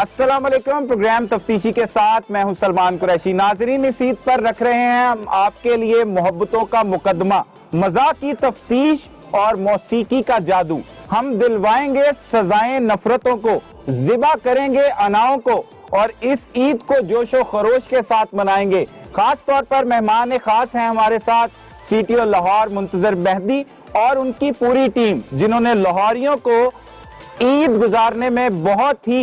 अस्सलाम वालेकुम। प्रोग्राम तफ्तीशी के साथ मैं हूं सलमान कुरैशी। नाजरीन, इस ईद पर रख रहे हैं हम आपके लिए मोहब्बतों का मुकदमा, मज़ा की तफ्तीश और मौसीकी का जादू। हम दिलवाएंगे सजाएं नफरतों को, ज़िबा करेंगे अनाओं को और इस ईद को जोशो खरोश के साथ मनाएंगे। खास तौर पर मेहमान खास हैं हमारे साथ सीटीओ लाहौर मुंतजर मेहदी और उनकी पूरी टीम, जिन्होंने लाहौरियों को ईद गुजारने में बहुत ही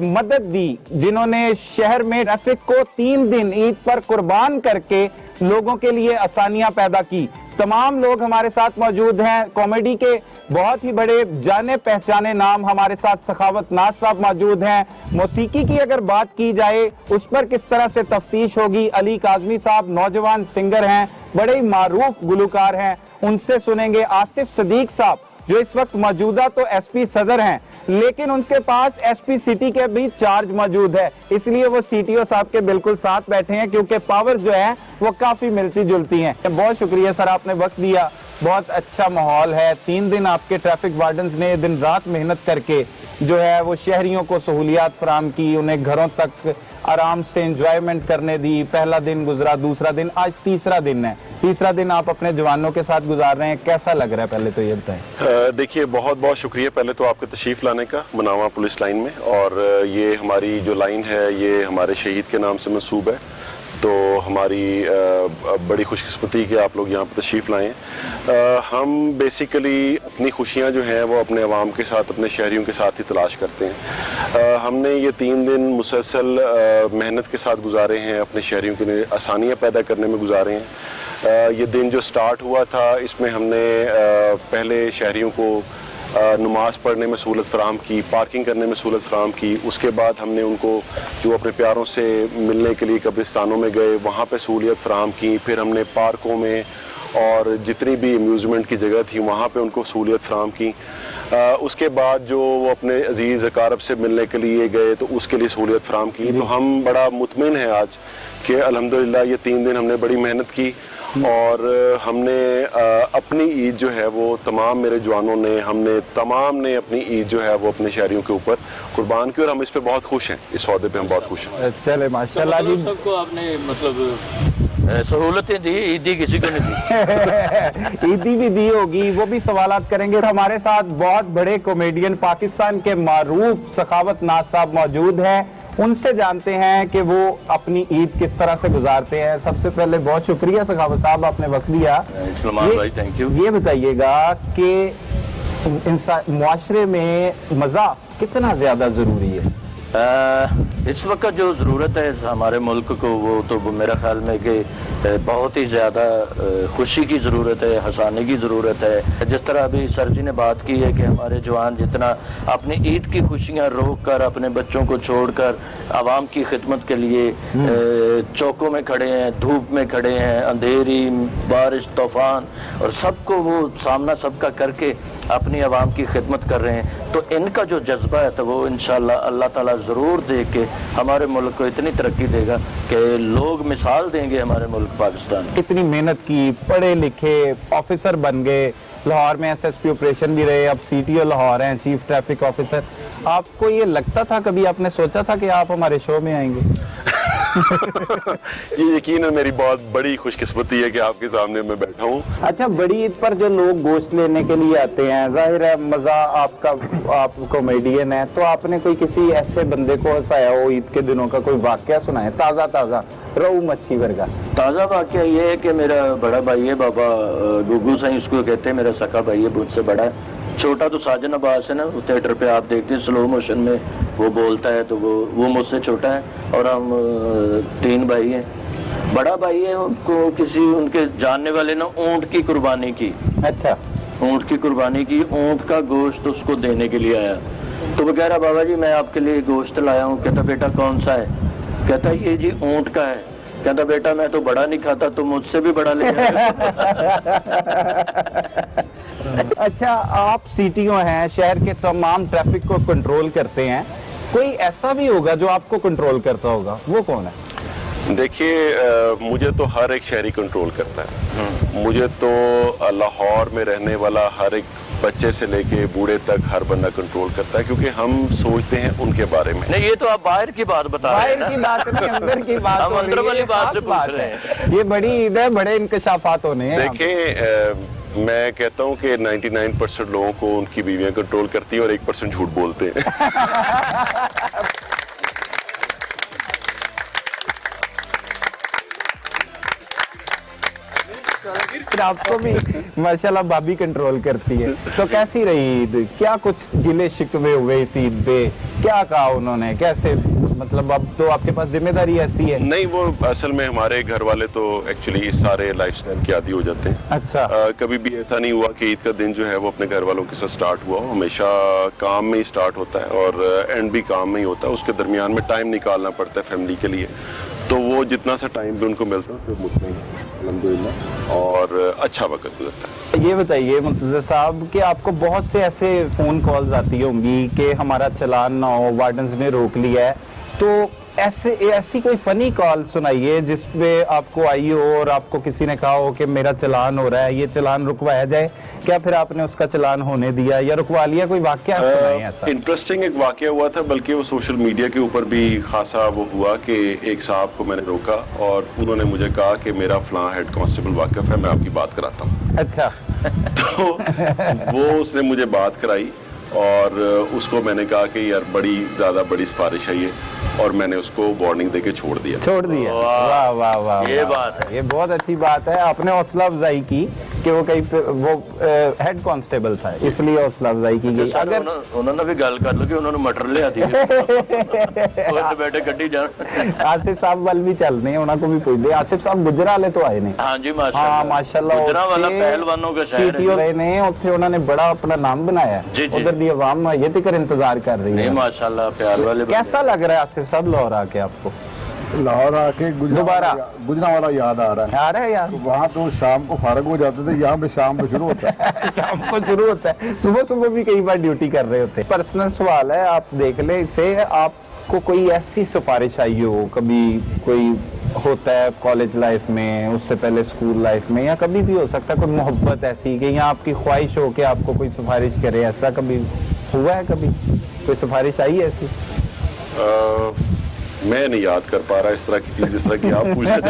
मदद दी, जिन्होंने शहर में ट्रैफिक को 3 दिन ईद पर कुर्बान करके लोगों के लिए आसानियां पैदा की। तमाम लोग हमारे साथ मौजूद हैं। कॉमेडी के बहुत ही बड़े जाने पहचाने नाम हमारे साथ सखावत नाज साहब मौजूद हैं। मौसीकी की अगर बात की जाए उस पर किस तरह से तफ्तीश होगी, अली काजमी साहब नौजवान सिंगर हैं, बड़े ही मारूफ गुलकार हैं, उनसे सुनेंगे। आसिफ सदीक साहब जो इस वक्त मौजूदा तो एसपी सदर हैं, लेकिन उनके पास एसपी सिटी के भी चार्ज मौजूद है, इसलिए वो सीटीओ साहब के बिल्कुल साथ बैठे हैं, क्योंकि पावर जो है वो काफी मिलती जुलती हैं। बहुत शुक्रिया सर, आपने वक्त दिया। बहुत अच्छा माहौल है। 3 दिन आपके ट्रैफिक वार्डन्स ने दिन रात मेहनत करके जो है वो शहरियों को सहूलियात फराम की, उन्हें घरों तक आराम से एंजॉयमेंट करने दी। पहला दिन गुजरा, दूसरा दिन, आज तीसरा दिन है। तीसरा दिन आप अपने जवानों के साथ गुजार रहे हैं, कैसा लग रहा है पहले तो ये बताएं। देखिए, बहुत बहुत शुक्रिया पहले तो आपके तशरीफ़ लाने का मुनावा पुलिस लाइन में। और ये हमारी जो लाइन है ये हमारे शहीद के नाम से मंसूब है, तो हमारी बड़ी खुशकिस्मती कि आप लोग यहाँ पर तशरीफ़ लाएँ। हम बेसिकली अपनी खुशियाँ जो हैं वो अपने अवाम के साथ, अपने शहरियों के साथ ही तलाश करते हैं। हमने ये 3 दिन मुसलसल मेहनत के साथ गुजारे हैं, अपने शहरियों के लिए आसानियाँ पैदा करने में गुजारे हैं। ये दिन जो स्टार्ट हुआ था इसमें हमने पहले शहरियों को नमाज पढ़ने में सहूलत फराम की, पार्किंग करने में सहूलत फराम की। उसके बाद हमने उनको जो अपने प्यारों से मिलने के लिए कब्रिस्तानों में गए वहाँ पे सहूलियत फराम की। फिर हमने पार्कों में और जितनी भी अम्यूज़मेंट की जगह थी वहाँ पे उनको सहूलियत फराम की। उसके बाद जो वो अपने अजीज़ अकारब से मिलने के लिए गए तो उसके लिए सहूलियत फराम की। तो हम बड़ा मुतमिन हैं आज कि अल्हम्दुलिल्लाह ये 3 दिन हमने बड़ी मेहनत की और हमने अपनी ईद जो है वो तमाम मेरे जवानों ने, हमने तमाम ने अपनी ईद जो है वो अपने शहरियों के ऊपर कुर्बान की और हम इस पे बहुत खुश हैं। इस सौदे पे हम बहुत खुश हैं। चले माशाल्लाह जी। सबको आपने मतलब सहूलतें दी, ईदी किसी को नहीं दी। ईदी भी दी होगी, वो भी सवालात करेंगे। हमारे साथ बहुत बड़े कॉमेडियन पाकिस्तान के मारूफ सखावत नाज साहब मौजूद हैं, उनसे जानते हैं कि वो अपनी ईद किस तरह से गुजारते हैं। सबसे पहले बहुत शुक्रिया सखावत साहब, आपने वक्त दिया। सलमान भाई थैंक यू। ये बताइएगा कि मुआशरे में मज़ा कितना ज़्यादा ज़रूरी है? इस वक्त जो ज़रूरत है हमारे मुल्क को, वो तो मेरा ख्याल में कि बहुत ही ज़्यादा खुशी की ज़रूरत है, हंसाने की ज़रूरत है। जिस तरह अभी सर जी ने बात की है कि हमारे जवान जितना अपनी ईद की खुशियाँ रोक कर, अपने बच्चों को छोड़कर आवाम की खिदमत के लिए चौकों में खड़े हैं, धूप में खड़े हैं, अंधेरी, बारिश, तूफ़ान, और सबको वो सामना सबका करके अपनी आवाम की खिदमत कर रहे हैं, तो इनका जो जज्बा है तो वो इंशाअल्लाह अल्लाह ताला ज़रूर दे के हमारे मुल्क को इतनी तरक्की देगा कि लोग मिसाल देंगे हमारे मुल्क पाकिस्तान। कितनी मेहनत की, पढ़े लिखे ऑफिसर बन गए, लाहौर में एसएसपी ऑपरेशन भी रहे, अब सीटीओ लाहौर हैं, चीफ ट्रैफिक ऑफिसर। आपको ये लगता था, कभी आपने सोचा था कि आप हमारे शो में आएंगे? ये यकीनन मेरी बहुत बड़ी खुशकिस्मती है कि आपके सामने मैं बैठा हूँ। अच्छा, बड़ी ईद पर जो लोग गोश्त लेने के लिए आते हैं, जाहिर है मजा आपका, आप कॉमेडियन है, तो आपने कोई किसी ऐसे बंदे को हंसाया हो ईद के दिनों का, कोई वाकया सुनाया ताज़ा ताज़ा रहू मच्छी वर्गा? ताज़ा वाकया ये है कि मेरा बड़ा भाई है, बाबा गुग्गू साईं उसको कहते हैं, मेरा सका भाई है, मुझसे बड़ा है। छोटा तो साजन अब्बास है ना, वो थिएटर पे आप देखते हैं स्लो मोशन में वो बोलता है, तो वो मुझसे छोटा है और हम 3 भाई हैं। बड़ा भाई है, उनको किसी उनके जानने वाले ने ऊँट की कुर्बानी की। अच्छा, ऊँट की कुर्बानी की, ऊँट का गोश्त उसको देने के लिए आया, तो वो कह रहा बाबा जी मैं आपके लिए गोश्त लाया हूँ। कहता बेटा कौन सा है? कहता ये जी ऊँट का है। कहता बेटा मैं तो बड़ा नहीं खाता, तो मुझसे भी बड़ा ले। अच्छा, आप सीटीओ हैं, शहर के तमाम ट्रैफिक को कंट्रोल करते हैं, कोई ऐसा भी होगा जो आपको कंट्रोल करता होगा, वो कौन है? देखिए, मुझे तो हर एक शहरी कंट्रोल करता है। मुझे तो लाहौर में रहने वाला हर एक बच्चे से लेके बूढ़े तक हर बंदा कंट्रोल करता है, क्योंकि हम सोचते हैं उनके बारे में। नहीं, ये तो आप बाहर की बात बता रहे हैं बाहर की बात नहीं, अंदर की बात हम हो रही अंदर है, वाली ये बात खास से पूछ रहे हैं। ये बड़ी ईद है, बड़े इंकशाफात होने हैं। देखें, मैं कहता हूं कि 99% लोगों को उनकी बीवियां कंट्रोल करती हैं और 1% झूठ बोलते हैं। फिर आपको भी माशाल्लाह भाभी कंट्रोल करती है। तो कैसी रही ईद? क्या कुछ गिले शिकवे हुए इस ईद पे? क्या कहा उन्होंने? कैसे, मतलब अब तो आपके पास जिम्मेदारी ऐसी है। नहीं, वो असल में हमारे घर वाले तो एक्चुअली इस सारे लाइफस्टाइल के आदी हो जाते हैं। अच्छा। कभी भी ऐसा नहीं हुआ कि ईद का दिन जो है वो अपने घर वालों के साथ स्टार्ट हुआ हो। हमेशा काम में ही स्टार्ट होता है और एंड भी काम में ही होता है। उसके दरमियान में टाइम निकालना पड़ता है फैमिली के लिए, तो वो जितना सा टाइम भी उनको मिलता है फिर मुझमें अल्हम्दुलिल्लाह और अच्छा वक्त गुजरता है। ये बताइए मुंतज़र साहब कि आपको बहुत से ऐसे फोन कॉल्स आती होंगी कि हमारा चालान ना हो, वार्डन्स ने रोक लिया है, तो ऐसी कोई फनी कॉल सुनाइए जिसपे आपको आई हो और आपको किसी ने कहा हो कि मेरा चालान हो रहा है, ये चालान रुकवाया जाए। क्या फिर आपने उसका चालान होने दिया या रुकवा लिया? कोई वाकया सुनाइए ऐसा। इंटरेस्टिंग एक वाकया हुआ था, बल्कि वो सोशल मीडिया के ऊपर भी खासा वो हुआ कि एक साहब को मैंने रोका और उन्होंने मुझे कहा कि मेरा फलां हेड कांस्टेबल वाकिफ है, मैं आपकी बात कराता हूँ। अच्छा। तो वो उसने मुझे बात कराई और उसको मैंने कहा कि यार बड़ी सिफारिश है ये, और मैंने उसको वार्निंग देके छोड़ दिया। वाह वाह वाह, ये बात है, ये बहुत अच्छी बात है। आपने हौसला अफजाई की कि वो कहीं पे वो हेड कांस्टेबल था, इसलिए हौसला अफजाई की गई। अगर उन्होंने भी गल कर लो कि उन्होंने मटर ले आती बैठे गड्डी जान। आसिफ साहब वाल भी चल रहे हैं, उन्होंने को भी पूछ दे। आसिफ साहब गुजरा वाले तो आए ने। हाँ जी, हाँ माशाल्लाह, गुजरा वाला पहलवानों का शहर है रहे ने उत्थे, उन्होंने बड़ा अपना नाम बनाया। उधर दी अवाम ये तिकर इंतजार कर रही है। माशाल्लाह, प्यार वाले। कैसा लग रहा है आसिफ साहब लाहौर आके आपको? लाहौर आके दोबारा गुजरांवाला याद आ रहा है यार। वहाँ तो शाम को फारग हो जाते थे, यहाँ पे शाम को शुरू होता है। शाम को शुरू होता है, सुबह सुबह भी कई बार ड्यूटी कर रहे होते हैं। पर्सनल सवाल है, आप देख ले इसे। आपको कोई ऐसी सिफारिश आई हो, कभी कोई होता है कॉलेज लाइफ में, उससे पहले स्कूल लाइफ में, या कभी भी हो सकता है कोई मोहब्बत ऐसी कि या आपकी ख्वाहिश हो कि आपको कोई सिफारिश करे, ऐसा कभी हुआ है? कभी कोई सिफारिश आई है ऐसी? मैं नहीं याद कर पा रहा इस तरह की चीज जिस तरह की आप पूछ रहे थे।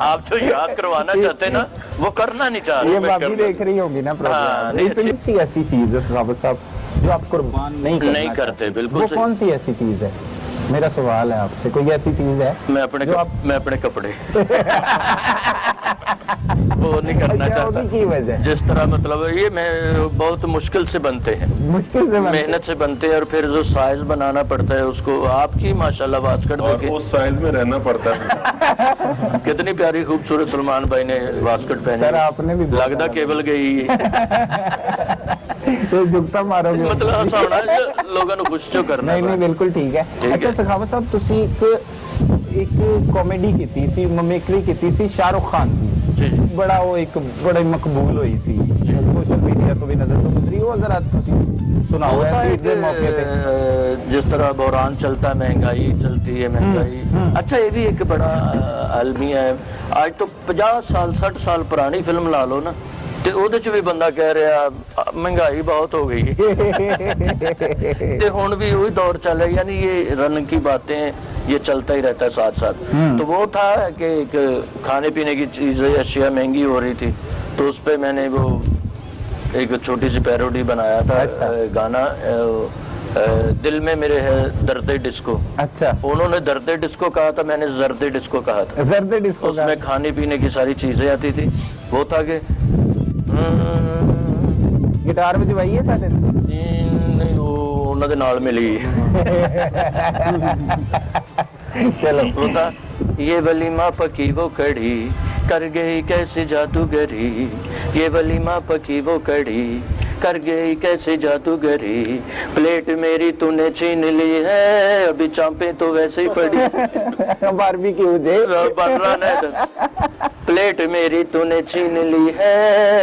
आप जो याद करवाना चाहते हैं ना, वो करना नहीं चाह रहे। ये भाभी देख रही होंगी ना प्रोग्राम। इसमें ऐसी चीज है सखावत साहब जो आप कुर्बान नहीं करते, बिल्कुल। वो कौन सी ऐसी चीज है? मेरा सवाल है आपसे, कोई ऐसी चीज है? मैं अपने कपड़े वो नहीं करना चाहता। की वजह जिस तरह, मतलब ये मैं बहुत मुश्किल से बनते हैं, मेहनत से बनते हैं, और फिर जो साइज बनाना पड़ता है उसको, आपकी माशाल्लाह वास्कट और उस साइज में रहना पड़ता है। कितनी प्यारी खूबसूरत सलमान भाई ने वास्कट पहने। आपने भी लगदा केबल गई। तो जुगता मारोगे, मतलब हसाना लोगों को खुश जो करना। नहीं बिल्कुल ठीक है। अच्छा सखावत साहब, तुसी एक कॉमेडी की थी, मिमिक्री की थी शाहरुख खान की, बड़ा वो एक बड़ी मकबूल हुई थी, सोशल मीडिया को भी नजर तो गुजरी। वो जरा सुनाओ ऐसे मौके पे। जिस तरह बहरान चलता है, महंगाई चलती है, महंगाई। अच्छा, ये भी एक बड़ा अलमिया है। आज तो 50 साल 60 साल पुरानी फिल्म ला लो ना, ਤੇ ਉਹਦੇ ਚ ਵੀ ਬੰਦਾ ਕਹਿ ਰਿਹਾ महंगाई बहुत हो गई ਤੇ ਹੁਣ भी वही दौर चल रहा है, यानी ये रन की बातें ये चलता ही रहता है साथ साथ। तो वो था कि एक खाने पीने की चीजें, अशिया महंगी हो रही थी, तो उस पर मैंने वो एक छोटी सी पैरोडी बनाया था। गाना दिल में मेरे है दर्द डिस्को। अच्छा। उन्होंने दर्द डिस्को कहा था, मैंने जर्द डिस्को कहा था। जर्द डिस्को, उसमें खाने पीने की सारी चीजें आती थी। वो था कि गिटार वजवाई है साडे? नहीं, वो उन्हां दे नाल मिली। चलो। वो था, ये वलीमा पकी वो कड़ी कर गई कैसी जादूगरी, ये वलीमा पकी वो कड़ी कर गई कैसे जादूगरी, प्लेट मेरी तूने छीन ली है, अभी चांपे तो वैसे ही पड़ी। बारबेक्यू दे बन रहा है। प्लेट मेरी तूने छीन ली है,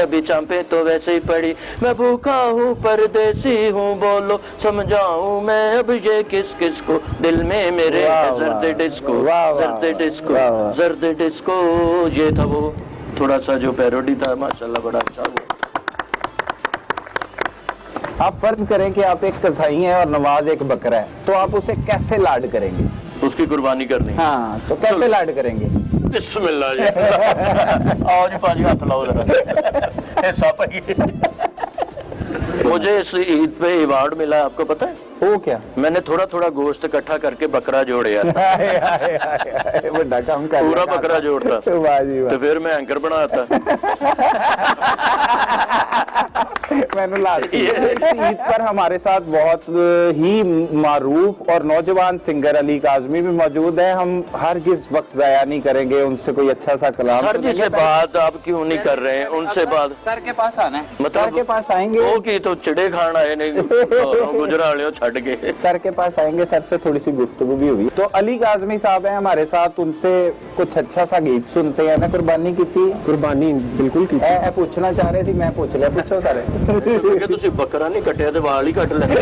अभी चांपे तो वैसे ही पड़ी, मैं भूखा हूँ परदेसी हूँ, बोलो समझाऊं मैं अब ये किस किस को, दिल में मेरे जर्द डिस्को, जर्द डिस्को, जर्द डिस्को। ये था वो थोड़ा सा जो पैरोडी था, माशाल्लाह बड़ा अच्छा हुआ। आप फर्ज करें कि आप एक कसाई हैं और नवाज एक बकरा है, तो आप उसे कैसे लाड करेंगे? उसकी कुर्बानी करनी। हाँ, तो कैसे लाड करेंगे? बिस्मिल्लाह जी। आओ जी पाजी, हाथ लाओ जरा। ऐसा पाइए। मुझे इस ईद पे अवार्ड मिला, आपको पता है? वो क्या? मैंने थोड़ा थोड़ा गोश्त इकट्ठा करके बकरा जोड़िया। बड़ा काम कर पूरा बकरा जोड़ता वाह जी वाह। तो फिर मैं एंकर बनाता। मैंने लास्ट ईद पर हमारे साथ बहुत ही मारूफ और नौजवान सिंगर अली काज़मी भी मौजूद है। हम हर किस वक्त जाया नहीं करेंगे, उनसे कोई अच्छा सा कलाम सर जी से बात आप क्यों नहीं कर रहे हैं? उनसे बात सर के पास आना है, मतलब सर के पास आएंगे। वो की तो चिड़े खान आए नहीं गुजराले छड़ के। सर के पास आएंगे, सर से थोड़ी सी गुफ्तगू भी हुई। तो अली काज़मी साहब हैं हमारे साथ, उनसे कुछ अच्छा सा गीत सुनते हैं ना। कुर्बानी की थी? कुर्बानी बिल्कुल की। पूछना चाह रहे थी, मैं पूछ लिया, पूछो सारे। ਤੁਸੀਂ ਬੱਕਰਾ ਨਹੀਂ ਕੱਟਿਆ ਤੇ ਵਾਲ ਹੀ ਕੱਟ ਲੈਂਦੇ।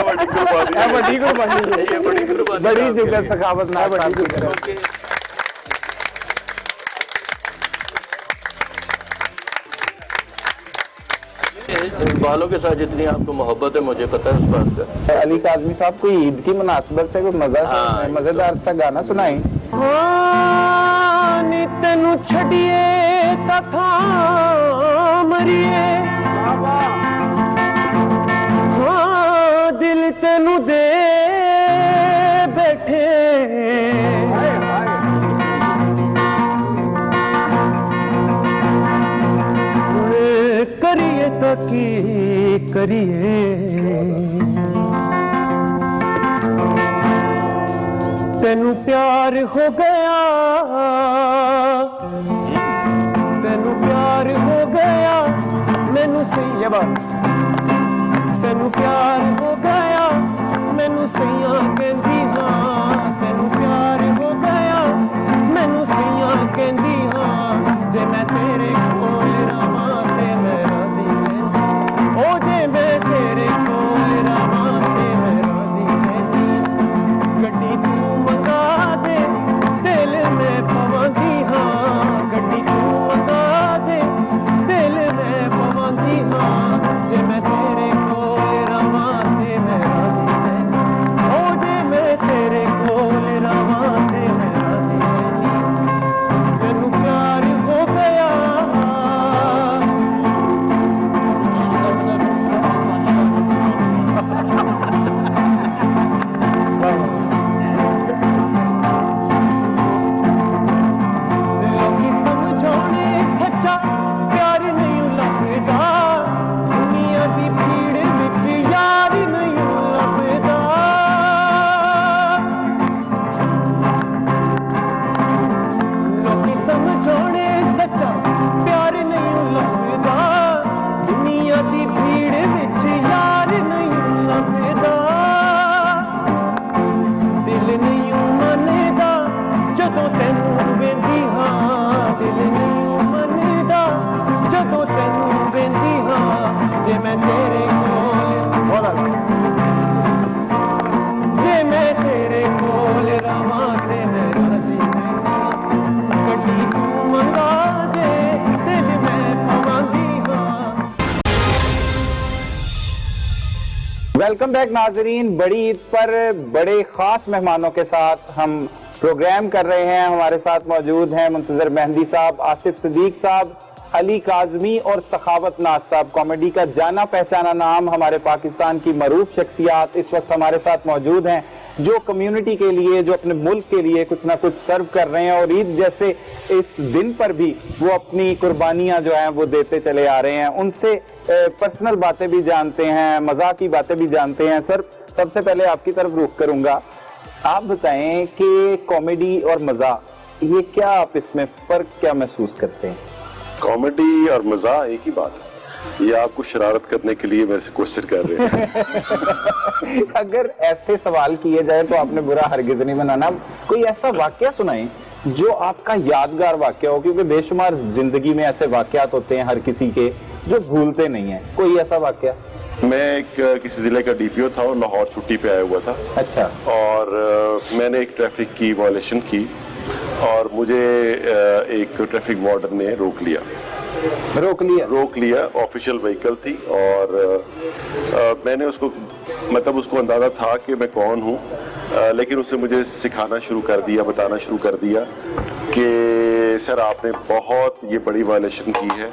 बड़ी कुर्बानी है। बड़ी कुर्बानी है, ये बड़ी कुर्बानी, बड़ी जुगत सखावत ना बड़ी। बालों के साथ जितनी आपको मोहब्बत है मुझे पता है उस बात का। अली काज़मी साहब कोई ईद की मुनासिबत से कोई मजेदार सा गाना सुनाई। तेनू छड़िए तथा मरिए, हाँ दिल तेनू दे बैठे, करिए तो की करिए, तेनू प्यार हो गया, तेनू प्यार हो गया, मैनू सही बात, तेनू प्यार हो गया, मैनू सैया कहंदी हाँ, तेनू प्यार हो गया, मैनू सैया कहंदी हाँ, जे मैं तेरे कोल रहां ते मैं राजी रहंदी, ओ जे मैं तेरे कोल रहां ते मैं राजी रहंदी, गड्डी तू मंगा दे दिल में पवांदी हाँ, गड्डी तू मंगा दे दिल में पवांदी हाँ, जे मैं तेरे कोल रहां ते मैं राजी रहंदी, ओ जे मैं तेरे कोल रहां ते मैं राजी रहंदी, मैनू प्यार हो गया। लोकी समझौने सच्चा प्यार नहीं लगदा, दुनिया दी भीड़ विच यार नहीं लगदा, लोकी समझौने सच्चा प्यार नहीं लगदा, दुनिया दी भीड़ विच यार नहीं लगदा, दिल नहीं मनदा जदों तैनू वेंदी हाँ, दिल नहीं मनदा जदों तैनू वेंदी हाँ, जे मैं तेरे कोल, जे मैं तेरे कोल रहां ते मैं राजी रहंदी, गड्डी तू मंगा दे दिल में पवांदी हाँ। वेलकम बैक नाजरीन। बड़ी ईद पर बड़े खास मेहमानों के साथ हम प्रोग्राम कर रहे हैं। हमारे साथ मौजूद हैं मुंतजर मेहंदी साहब, आसिफ सिद्दीक साहब, अली काज़मी और सखावत नाज साहब। कॉमेडी का जाना पहचाना नाम, हमारे पाकिस्तान की मरूफ शख्सियात इस वक्त हमारे साथ मौजूद हैं, जो कम्युनिटी के लिए, जो अपने मुल्क के लिए कुछ ना कुछ सर्व कर रहे हैं, और ईद जैसे इस दिन पर भी वो अपनी कुर्बानियां जो हैं वो देते चले आ रहे हैं। उनसे पर्सनल बातें भी जानते हैं, मजाक की बातें भी जानते हैं। सर, सबसे पहले आपकी तरफ रुख करूंगा, आप बताएं कि कॉमेडी और मजाक, ये क्या आप इसमें फर्क क्या महसूस करते हैं? कॉमेडी और मजा एक ही बात है, ये आपको शरारत करने के लिए मेरे से क्वेश्चन कर रहे हैं। अगर ऐसे सवाल किए जाए तो आपने बुरा हरगिज नहीं बनाना। कोई ऐसा वाकया सुनाएं जो आपका यादगार वाकया हो, क्योंकि बेशुमार जिंदगी में ऐसे वाकयात होते हैं हर किसी के जो भूलते नहीं है। कोई ऐसा वाकया? मैं किसी जिले का डीपीओ था और लाहौर छुट्टी पे आया हुआ था। अच्छा। और मैंने एक ट्रैफिक की वायलेशन की और मुझे एक ट्रैफिक वार्डन ने रोक लिया। रोक लिया। ऑफिशियल व्हीकल थी और मैंने उसको मतलब उसको अंदाजा था कि मैं कौन हूँ, लेकिन उसने मुझे सिखाना शुरू कर दिया, बताना शुरू कर दिया कि सर आपने बहुत ये बड़ी वायलेशन की है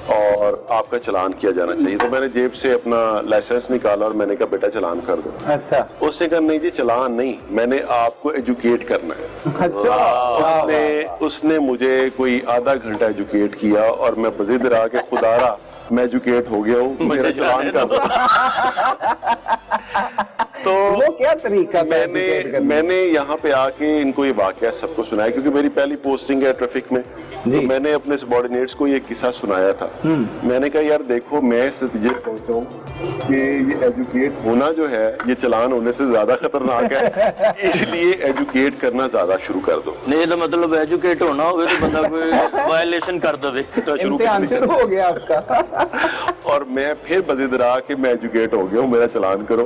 और आपका चालान किया जाना चाहिए। तो मैंने जेब से अपना लाइसेंस निकाला और मैंने कहा बेटा चालान कर दो। अच्छा। उसने कहा नहीं जी चालान नहीं, मैंने आपको एजुकेट करना है। अच्छा। उसने मुझे कोई आधा घंटा एजुकेट किया और मैं बजिद रहा कि खुदारा मैं एजुकेट हो गया हूँ, मेरा चालान कर दो। तो वो क्या तरीका था मैंने यहाँ पे आके इनको ये वाकया सबको सुनाया, क्योंकि मेरी पहली पोस्टिंग है ट्रैफिक में। तो मैंने अपने सबॉर्डिनेट्स को ये किस्सा सुनाया था। मैंने कहा यार देखो मैं इस नतीजे पे पहुंचा हूँ कि ये एजुकेट होना जो है ये चालान होने से ज्यादा खतरनाक है, इसलिए एजुकेट करना ज्यादा शुरू कर दो। नहीं तो मतलब एजुकेट होना हो तो बंदा कोई वायलेशन कर दे इम्तिहान शुरू हो गया आपका। और मैं फिर बजिद रहा कि मैं एजुकेट हो गया हूँ, मेरा चालान करो।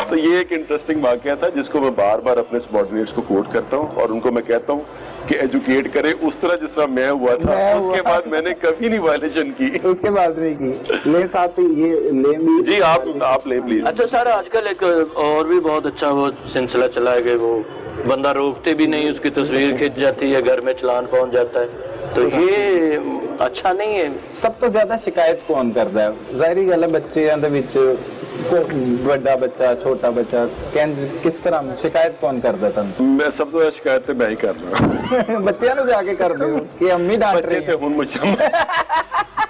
तो ये एक इंटरेस्टिंग वाकया था जिसको मैं बार बार अपने सबॉर्डिनेट्स को कोट करता हूँ और उनको मैं कहता हूँ कि एजुकेट करे उस तरह जिस तरह मैं हुआ था। उसके बाद मैंने कभी नहीं वायलेशन की। उसके बाद नहीं की। ले साथ ये ले भी जी आप ले प्लीज। अच्छा सर, आजकल एक और भी बहुत अच्छा वो सिलसिला चला है कि वो बंदा रोकते भी नहीं, उसकी तस्वीर खिंच जाती है, घर में चालान पहुंच जाता है। तो ये अच्छा नहीं है। सब तो ज्यादा शिकायत कौन करता है? जाहिर गल है बच्चों दे विच बड़ा बच्चा छोटा बच्चा किस तरह शिकायत कौन करता था? मैं सब तो शिकायत तो मैं ही कर रहा बच्चों ने जाके कर दो कि अम्मी डांट बच्चे रही ते हुन मुझे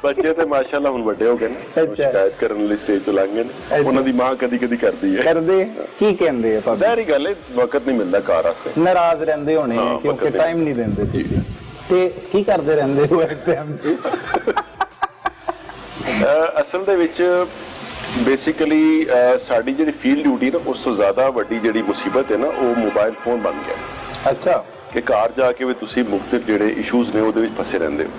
बच्चे ते माशाल्लाह हुन बड़े हो गए ने, शिकायत करने ਲਈ स्टेज तो लंघ गए ने। ਉਹਨਾਂ ਦੀ ਮਾਂ ਕਦੀ ਕਦੀ ਕਰਦੀ ਹੈ। ਕਰਦੇ ਕੀ ਕਹਿੰਦੇ ਆ? ਜ਼ਾਹਿਰ ਗੱਲ ਹੈ ਵਕਤ ਨਹੀਂ ਮਿਲਦਾ ਕਾਰ ਵਾਸਤੇ, ਨਾਰਾਜ਼ ਰਹਿੰਦੇ ਹੋਣੇ ਹਾਂ, ਕਿਉਂਕਿ ਵਕਤ ਟਾਈਮ ਨਹੀਂ ਦਿੰਦੇ ਤੁਸੀਂ। ਤੇ ਕੀ ਕਰਦੇ ਰਹਿੰਦੇ ਹੋ ਇਸ ਟਾਈਮ 'ਚ? ਅਸਲ ਦੇ ਵਿੱਚ ਬੇਸਿਕਲੀ ਸਾਡੀ ਜਿਹੜੀ ਫੀਲਡ ਡਿਊਟੀ ਨਾ ਉਸ ਤੋਂ ਜ਼ਿਆਦਾ ਵੱਡੀ ਜਿਹੜੀ ਮੁਸੀਬਤ ਹੈ ਨਾ ਉਹ ਮੋਬਾਈਲ ਫੋਨ ਬਣ ਗਿਆ। ਅੱਛਾ। ਕਿ ਘਰ ਜਾ ਕੇ ਵੀ ਤੁਸੀਂ ਮੁਖਤਲਿਫ ਜਿਹੜੇ ਇਸ਼ੂਜ਼ ਨੇ ਉਹਦੇ ਵਿੱਚ ਫਸੇ ਰਹਿੰਦੇ ਹੋ।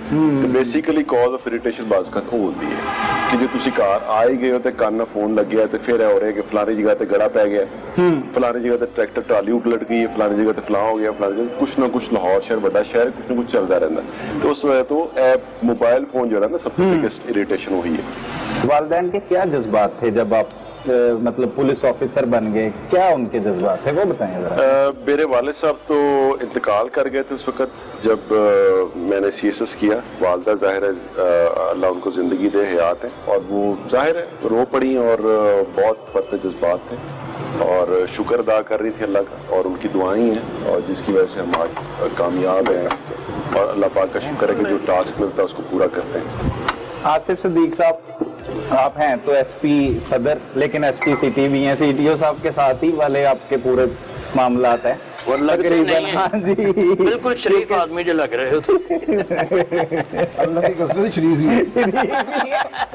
ਤੇ ਬੇਸਿਕਲੀ ਕਾਜ਼ ਆਫ ਇਰੀਟੇਸ਼ਨ ਬਾਜ਼ ਖਤਮ ਹੁੰਦੀ ਹੈ ਕਿ ਜੇ ਤੁਸੀਂ ਘਰ ਆਏ ਗਏ ਹੋ ਤੇ ਕੰਨ ਨਾਲ ਫੋਨ ਲੱਗਿਆ ਤੇ ਫਿਰ ਇਹ ਹੋ ਰਿਹਾ ਕਿ ਫਲਾਣੀ ਜਗ੍ਹਾ ਤੇ ਗੜਾ ਪੈ ਗਿਆ, ਫਲਾਣੀ ਜਗ੍ਹਾ ਤੇ ਟਰੈਕਟਰ ਟਰਾਲੀ ਉਲਟ ਗਈ ਹੈ, ਫਲਾਣੀ ਜਗ੍ਹਾ ਤੇ ਫਲਾਹ ਹੋ ਗਿਆ, ਫਲਾਣੀ ਜਗ੍ਹਾ ਕੁਛ ਨਾ ਕੁਛ ਲਾਹੌਰ ਸ਼ਹਿਰ ਵੱਡਾ ਸ਼ਹਿਰ ਕੁਛ ਨਾ ਕੁਛ ਚੱਲਦਾ ਰਹਿੰਦਾ। ਤੇ ਉਸ ਵਜ੍ਹਾ ਤੋਂ ਇਹ ਮੋਬਾइल फोन जो है ना सबसे बिगेस्ट इरिटेशन वही है। वालिदैन के क्या जज्बात थे जब आप मतलब पुलिस ऑफिसर बन गए? क्या उनके जज्बात थे वो बताएं जरा। मेरे वालिद साहब तो इंतकाल कर गए थे उस वक्त जब मैंने CSS किया। वालदा जाहिर है अल्लाह उनको ज़िंदगी दे, हयात है, और वो जाहिर है रो पड़ी और बहुत फर्द जज्बात थे और शुक्र अदा कर रही थी अल्लाह का, और उनकी दुआएं हैं और जिसकी वजह से हम आज कामयाब हैं और अल्लाह पाक का शुक्र है कि जो टास्क मिलता है उसको पूरा करते हैं। आसिफ सिद्दीक साहब, आप हैं तो SP सदर, लेकिन SP सिटी भी हैं, CTO साहब के साथ ही वाले आपके पूरे मामलात हैं। तकरीबन हाँ जी, बिल्कुल शरीफ आदमी जो लग रहे हो तो। अल्लाह की कसम से शरीफ ही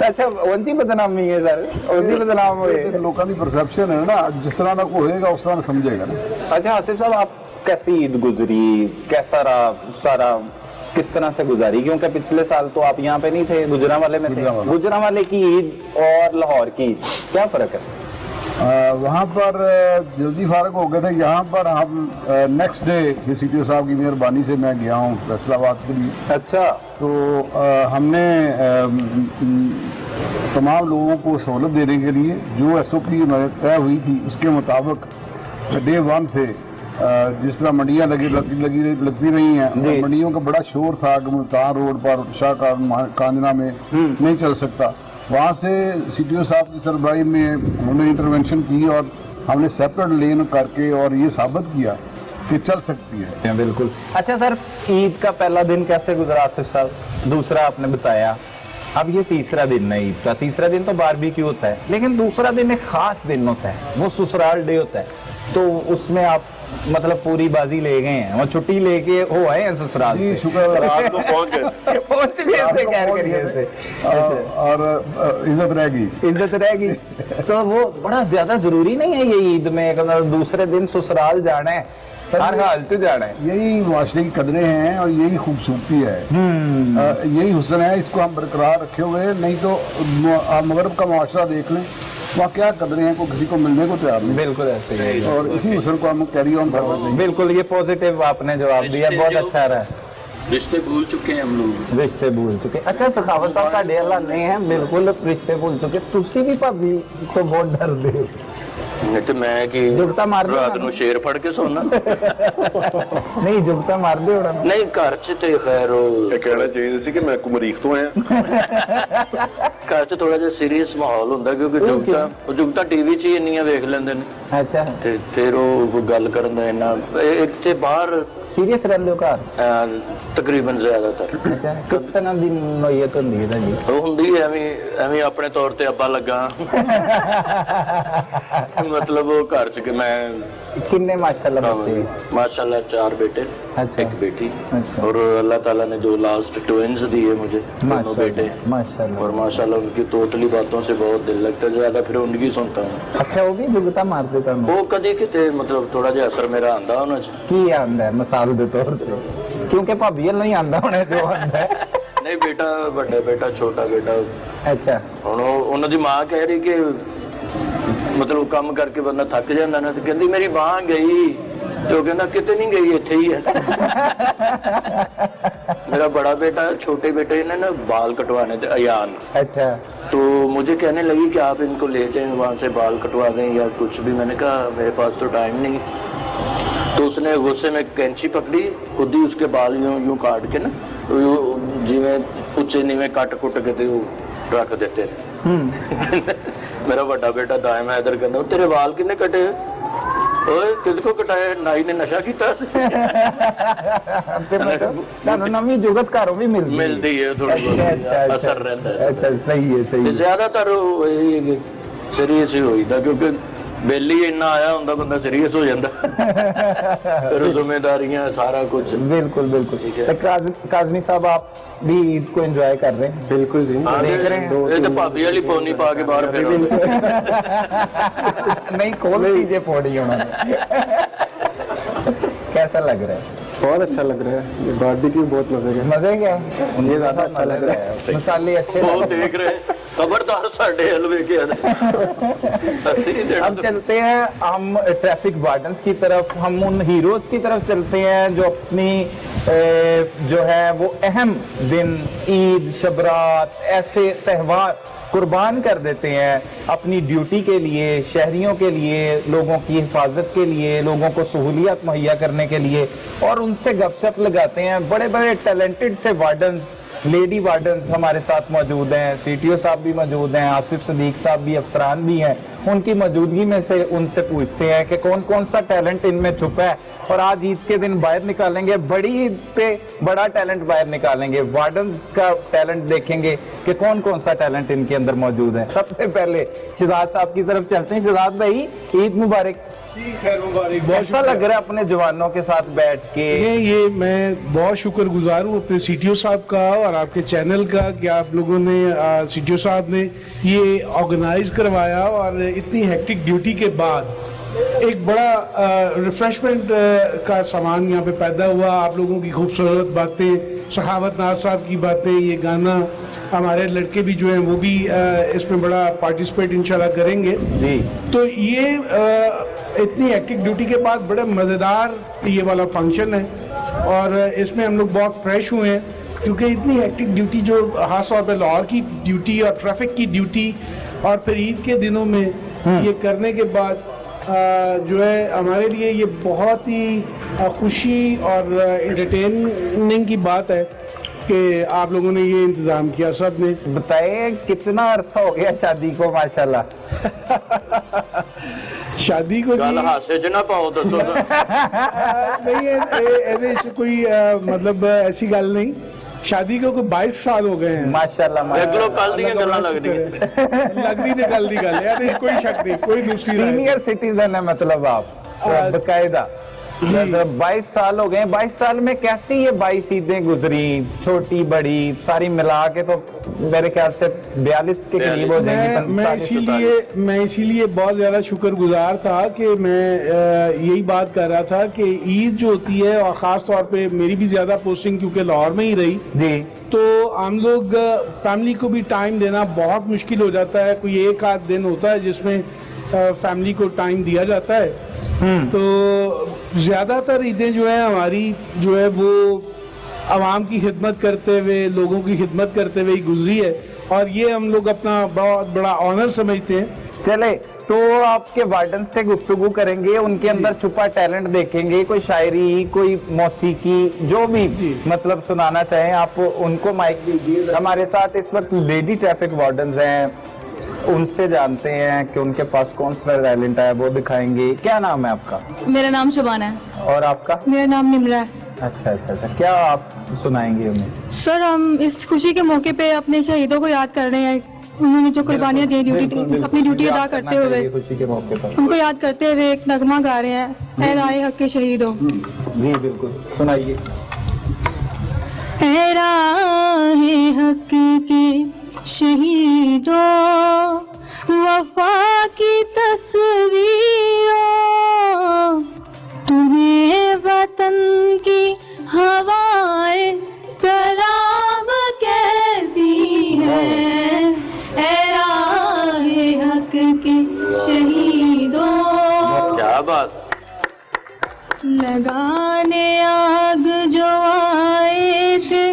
अच्छा उनकी बदनामी है सर, उनकी बदनाम हुए है। लोगों की परसेप्शन है ना, जिस तरह का कोई होएगा उस तरह समझेगा ना। अच्छा आसिफ साहब, आप कैसी ईद गुजरी, कैसा रहा सारा, किस तरह से गुजारी? क्योंकि पिछले साल तो आप यहाँ पे नहीं थे, गुजरांवाले में थे। गुजरांवाले की ईद और लाहौर की ईद क्या फर्क है? वहाँ पर जल्दी फारग हो गए थे, यहाँ पर हम नेक्स्ट डे CTO साहब की मेहरबानी से मैं गया हूँ फैसलाबाद के लिए। अच्छा। तो हमने तमाम लोगों को सहूलत देने के लिए जो SOP तय हुई थी उसके मुताबिक डे 1 से जिस तरह मंडियाँ लगती रही हैं, मंडियों का बड़ा शोर था कि मुल्तान रोड पर शाह कांजना में नहीं चल सकता। वहाँ से CTO साहब की सरबराही में उन्होंने इंटरवेंशन की और हमने सेपरेट लेन करके और ये साबित किया कि चल सकती है। बिल्कुल। अच्छा सर, ईद का पहला दिन कैसे गुजरा आसिफ साहब? दूसरा आपने बताया, अब ये तीसरा दिन है ईद का। तीसरा दिन तो बारबेक्यू होता है, लेकिन दूसरा दिन एक खास दिन होता है, वो ससुराल डे होता है। तो उसमें आप मतलब पूरी बाजी ले गए हैं, वो छुट्टी लेके हो आए हैं ससुराल से? शुक्र रात को पहुंच गए। पहुंच गए खैर करिए और इज्जत रहेगी। तो वो बड़ा ज्यादा जरूरी नहीं है ये ईद में दूसरे दिन ससुराल जाना है, हर हाल तो जाना है। यही माशरे की कदरें हैं और यही खूबसूरती है, यही हुस्न है, इसको हम बरकरार रखे हुए हैं। नहीं तो आप मगरब का माशरा देख लें, वहाँ क्या कदरें हैं, को किसी को मिलने को तैयार नहीं। बिल्कुल ऐसे ही, और इसी हुस्न को हम कैरी ऑन करना चाहिए। बिल्कुल, ये पॉजिटिव आपने जवाब दिया, बहुत अच्छा रहा। रिश्ते भूल चुके हैं हम लोग। रिश्ते भूल चुके। अच्छा सखावत साहब ਤੁਹਾਡੇ ਹਾਲਾਤ ਨਹੀਂ ਹੈ ਬਿਲਕੁਲ ਰਿਸ਼ਤੇ ਭੁੱਲ ਚੁੱਕੇ ਤੁਸੀਂ ਵੀ ਭਾਬੀ ਤੋਂ ਬਹੁਤ ਡਰਦੇ ਹੋ नहीं तो मैं कि जुगता मार दिया रात ਨੂੰ शेर फड़ के सोना ਨਹੀਂ ਜੁਗਤਾ ਮਾਰਦੇ ਹੋਣਾ नहीं घर च ते खैर ਇਹ ਕਹਿਣਾ ਚਾਹੀਦਾ ਸੀ ਕਿ ਮੈਂ ਕੁਮਰੀਖ ਤੋਂ ਆਇਆ। घर च थोड़ा ਜਿਹਾ सीरियस माहौल ਹੁੰਦਾ ਕਿਉਂਕਿ ਜੁਗਤਾ ਟੀਵੀ 'ਚ ਹੀ ਇੰਨੀਆਂ ਵੇਖ ਲੈਂਦੇ ਨੇ ਅੱਛਾ ਤੇ ਫਿਰ ਉਹ ਕੋਈ ਗੱਲ ਕਰਨ ਦਾ ਇੰਨਾ ਇੱਥੇ ਬਾਹਰ ਸੀਰੀਅਸ ਰਹਿੰਦੇ ਹੋ ਘਰ ਤਕਰੀਬਨ ਜ਼ਿਆਦਾਤਰ ਅੱਛਾ ਕਿਸ ਤਰ੍ਹਾਂ ਦੀ ਨੋਇਤ ਹੁੰਦੀ ਹੈ ਜੀ ਉਹ ਹੁੰਦੀ ਹੈ ਐਵੇਂ ਆਪਣੇ ਤੌਰ ਤੇ ਅੱਬਾ ਲੱਗਾ मतलब वो घर च कि मैं किन्ने माशाल्लाह बच्चे माशाल्लाह 4 बेटे अच्छा। एक बेटी अच्छा। और अल्लाह ताला ने जो लास्ट ट्विंस दिए मुझे दोनों बेटे माशाल्लाह और माशाल्लाह उनकी तोतली बातों से बहुत दिल लगता है ज्यादा फिर उनकी सुनता हूँ अच्छा वो भी जुगता मारते ਤੁਹਾਨੂੰ वो कदी किते मतलब थोड़ा जिहा असर मेरा आंदा ਉਹਨਾਂ ਚ ਕੀ ਆਂਦਾ ਹੈ ਮਿਸਾਲ ਦੇ ਤੌਰ ਤੇ ਕਿਉਂਕਿ ਭਾਬੀ ਨਹੀਂ ਆਂਦਾ ਹੁਣੇ ਜੋ ਆਂਦਾ ਹੈ नहीं बेटा बड़ा बेटा छोटा बेटा ਅੱਛਾ ਹੁਣ ਉਹਨਾਂ ਦੀ ਮਾਂ ਕਹਿ ਰਹੀ ਕਿ मतलब ਕੰਮ ਕਰਕੇ ਬੰਦਾ ਥੱਕ ਜਾਂਦਾ ਨਾ ਤੇ ਕਹਿੰਦੀ ਮੇਰੀ ਬਾਂਹ ਗਈ ਤੇ ਉਹ ਕਹਿੰਦਾ ਕਿਤੇ नहीं गई ਇੱਥੇ ही है मेरा बड़ा बेटा छोटे बेटे ने ना बाल कटवाने थे अयान अच्छा तो मुझे कहने लगी कि आप इनको ले जाएं वहाँ से बाल कटवा दें या कुछ भी मैंने कहा मेरे पास तो टाइम नहीं तो उसने गुस्से में कैंची पकड़ी खुद ही उसके बाल यूं काट के ना जिमें उच्चे नीवे कट कुट के थे वो रख देते मेरा बड़ा बेटा दाएं में इधर कहना तेरे बाल किन्ने कटे ओए किसको कटाया नाई ने नशा किया ਤੁਹਾਨੂੰ ਨਵੀਂ ਜੁਗਤ ਘਰੋਂ ਵੀ मिलती है थोड़ी बहुत असर रहता है अच्छा सही है सही है ज्यादातर सीरीयस ही होईदा क्योंकि बेली इन्ना आया ਹੁੰਦਾ ਬੰਦਾ सीरीयस हो ਜਾਂਦਾ फिर जिम्मेदारियां सारा कुछ बिल्कुल बिल्कुल काजमी साहब आप भी ईद को एंजॉय कर रहे हैं बिल्कुल जी देख रहे हैं ਇਹ ਤਾਂ ਭਾਬੀ ਵਾਲੀ ਪੌਣੀ ਪਾ ਕੇ ਬਾਹਰ ਫਿਰ नहीं खोल दीजिए पौड़ी होना कैसा लग रहा है बहुत अच्छा लग रहा है ये बारबेक्यू बहुत मजे का मजे क्या मुझे ज्यादा अच्छा लग रहा है मसाले अच्छे ਉਹ ਦੇख रहे खबरदार साढ़े हलवे के अब चलते हैं हम ट्रैफिक वार्डन्स की तरफ हम उन हीरोज की तरफ चलते हैं जो अपनी जो है वो अहम दिन ईद शबरात ऐसे त्यौहार कुर्बान कर देते हैं अपनी ड्यूटी के लिए शहरियों के लिए लोगों की हिफाजत के लिए लोगों को सहूलियत मुहैया करने के लिए और उनसे गपशप लगाते हैं बड़े बड़े टैलेंटेड से वार्डन्स लेडी वार्डन हमारे साथ मौजूद हैं सीटीओ साहब भी मौजूद हैं आसिफ सदीक साहब भी अफसरान भी हैं उनकी मौजूदगी में से उनसे पूछते हैं कि कौन कौन सा टैलेंट इनमें छुपा है और आज ईद के दिन बाहर निकालेंगे बड़ी ईद पे बड़ा टैलेंट बाहर निकालेंगे वार्डन का टैलेंट देखेंगे कि कौन कौन सा टैलेंट इनके अंदर मौजूद है सबसे पहले शहजाद साहब की तरफ चलते हैं शहजाद भाई ईद मुबारक खैर मुबारक कैसा लग रहा है अपने जवानों के साथ बैठ के ये मैं बहुत शुक्रगुजार हूँ अपने सीटीओ साहब का और आपके चैनल का कि आप लोगों ने सीटीओ साहब ने ये ऑर्गेनाइज करवाया और इतनी हेक्टिक ड्यूटी के बाद एक बड़ा रिफ्रेशमेंट का सामान यहाँ पे पैदा हुआ आप लोगों की खूबसूरत बातें सखावत नाज साहब की बातें ये गाना हमारे लड़के भी जो हैं वो भी इसमें बड़ा पार्टिसिपेट इंशाल्लाह करेंगे जी तो ये इतनी हेक्टिक ड्यूटी के बाद बड़ा मज़ेदार ये वाला फंक्शन है और इसमें हम लोग बहुत फ्रेश हुए हैं क्योंकि इतनी हेक्टिक ड्यूटी जो खास तौर पे लाहौर की ड्यूटी और ट्रैफिक की ड्यूटी और फिर ईद के दिनों में ये करने के बाद जो है हमारे लिए ये बहुत ही खुशी और एंटरटेनिंग की बात है कि आप लोगों ने ये इंतज़ाम किया सब ने बताइए कितना अर्सा हो गया शादी को माशाल्लाह शादी को गल जी हासे च ना पाओ दसो नहीं ਇਹਦੇ ਚ ਕੋਈ मतलब ऐसी गल नहीं शादी को कोई 22 साल हो गए हैं माशाल्लाह देख लो कल ਦੀਆਂ ਗੱਲਾਂ ਲੱਗਦੀਆਂ लगती तो कल दी गल है कोई शक नहीं कोई दूसरी राय नहीं। सीनियर सिटीजन है मतलब आप बकायदा 22 साल हो गए 22 साल में कैसी ये 22 ईदें गुजरी छोटी बड़ी सारी मिला के तो मेरे ख्याल से 42 के करीब हो जाएंगी मैं इसीलिए बहुत ज्यादा शुक्रगुजार था कि मैं यही बात कर रहा था कि ईद जो होती है और खास तौर पे मेरी भी ज्यादा पोस्टिंग क्योंकि लाहौर में ही रही जी तो हम लोग फैमिली को भी टाइम देना बहुत मुश्किल हो जाता है कोई एक आध दिन होता है जिसमें फैमिली को टाइम दिया जाता है तो ज्यादातर ईदें जो है हमारी जो है वो आवाम की खिदमत करते हुए, लोगों की खिदमत करते हुए ही गुजरी है, और ये हम लोग अपना बहुत बड़ा ऑनर समझते हैं। चले तो आपके वार्डन से गुफ्तगू करेंगे, उनके अंदर छुपा टैलेंट देखेंगे, कोई शायरी, कोई मौसीकी, जो भी मतलब सुनाना चाहें आप उनको माइक दीजिए। हमारे साथ इस वक्त लेडी ट्रैफिक वार्डन हैं, उनसे जानते हैं कि उनके पास कौन सा टैलेंट है, वो दिखाएंगे। क्या नाम है आपका? मेरा नाम शबाना है। और आपका? मेरा नाम निमरा है। अच्छा अच्छा अच्छा, क्या आप सुनाएंगे उन्हें? सर, हम इस खुशी के मौके पे अपने शहीदों को याद कर रहे हैं। उन्होंने जो कुर्बानियां दी, अपनी ड्यूटी अदा करते हुए, खुशी के मौके पर उनको याद करते हुए एक नगमा गा रहे हैं, ऐ राहे हक के शहीदों। जी बिल्कुल, सुनाइए। ऐ राहे हक के शहीदों, वफा की तस्वीरों, तुम्हें वतन की हवाएं सलाम कहती हैं, ऐ राहे हक के शहीदों। क्या बात। लगाने आग जो आए थे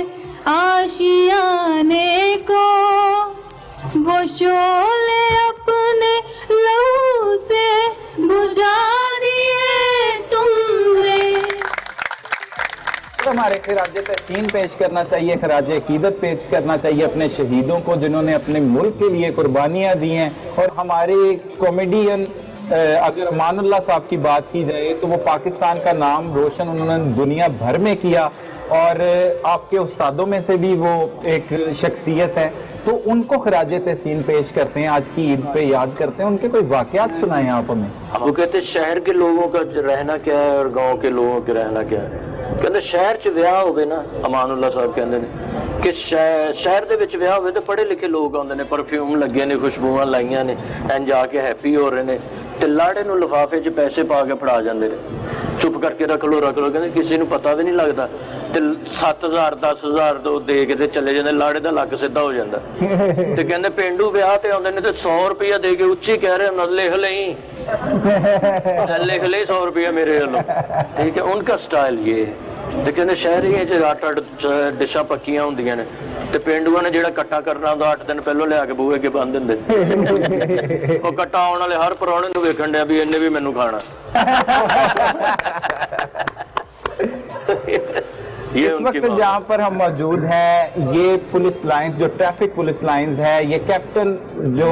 आशियाने को, वो शोले अपने लहू से बुझा दिए तुमने। हमारे खराज तहसीन पेश करना चाहिए, खराज अकीदत पेश करना चाहिए अपने शहीदों को जिन्होंने अपने मुल्क के लिए कुर्बानियां दी हैं। और हमारे कॉमेडियन अगर अमानुल्लाह साहब की बात की जाए तो वो पाकिस्तान का नाम रोशन उन्होंने दुनिया भर में किया, और आपके उस्तादों में से भी वो एक शख्सियत है, तो उनको खराज तहसीन पेश करते हैं, आज की ईद पे याद करते हैं। उनके कोई वाकयात सुनाएं आप हमें। वो कहते शहर के लोगों का रहना क्या है और गांव के लोगों का रहना क्या है। कहते शहर च विआह होवे ना, अमानुल्लाह साहब कहते हैं कि शहर ਦੇ ਵਿੱਚ ਵਿਆਹ ਹੋਵੇ ਤੇ ਪੜ੍ਹੇ ਲਿਖੇ ਲੋਕ ਆਉਂਦੇ ਨੇ, ਪਰਫਿਊਮ ਲੱਗੇ ਨੇ, ਖੁਸ਼ਬੂਆਂ ਲਾਈਆਂ ਨੇ, ਐਂ ਜਾ ਕੇ ਹੈਪੀ ਹੋ ਰਹੇ ਨੇ, ਤੇ ਲਾੜੇ ਨੂੰ ਲਿਫਾਫੇ 'ਚ ਪੈਸੇ ਪਾ ਕੇ ਫੜਾ ਜਾਂਦੇ ਨੇ, ਚੁੱਪ ਕਰਕੇ ਰੱਖ ਲੋ ਕਹਿੰਦੇ ਕਿਸੇ ਨੂੰ ਪਤਾ ਵੀ ਨਹੀਂ ਲੱਗਦਾ, ਤੇ 7000 10000 ਦੋ ਦੇ ਕੇ ਤੇ ਚਲੇ ਜਾਂਦੇ, ਲਾੜੇ ਦਾ ਲੱਕ ਸਿੱਧਾ ਹੋ ਜਾਂਦਾ। ਤੇ ਕਹਿੰਦੇ ਪਿੰਡੂ ਵਿਆਹ ਤੇ ਆਉਂਦੇ ਨੇ ਤੇ 100 ਰੁਪਇਆ ਦੇ ਕੇ ਉੱਚੀ ਕਹਿ ਰਹੇ ਹਨ, ਲਿਖ ਲਈ 100 रुपया मेरे वालों, ठीक है। उनका स्टाइल ये है। ते कहते शहरियों च 8 डिशां पक्कियां होंदियां ने, ते पेंडुआं ने जिहड़ा कट्टा करना होंदा 8 दिन पहलों लिया के बूहे अगे बंद दिंदे। ਉਹ कट्टा आउण वाले हर परौणे ਨੂੰ ਵੇਖਣ ਡਿਆ ਵੀ ਇਹਨੇ ਵੀ ਮੈਨੂੰ ਖਾਣਾ। इस वक्त जहाँ पर हम मौजूद हैं, ये पुलिस लाइंस जो ट्रैफिक पुलिस लाइंस है, ये कैप्टन जो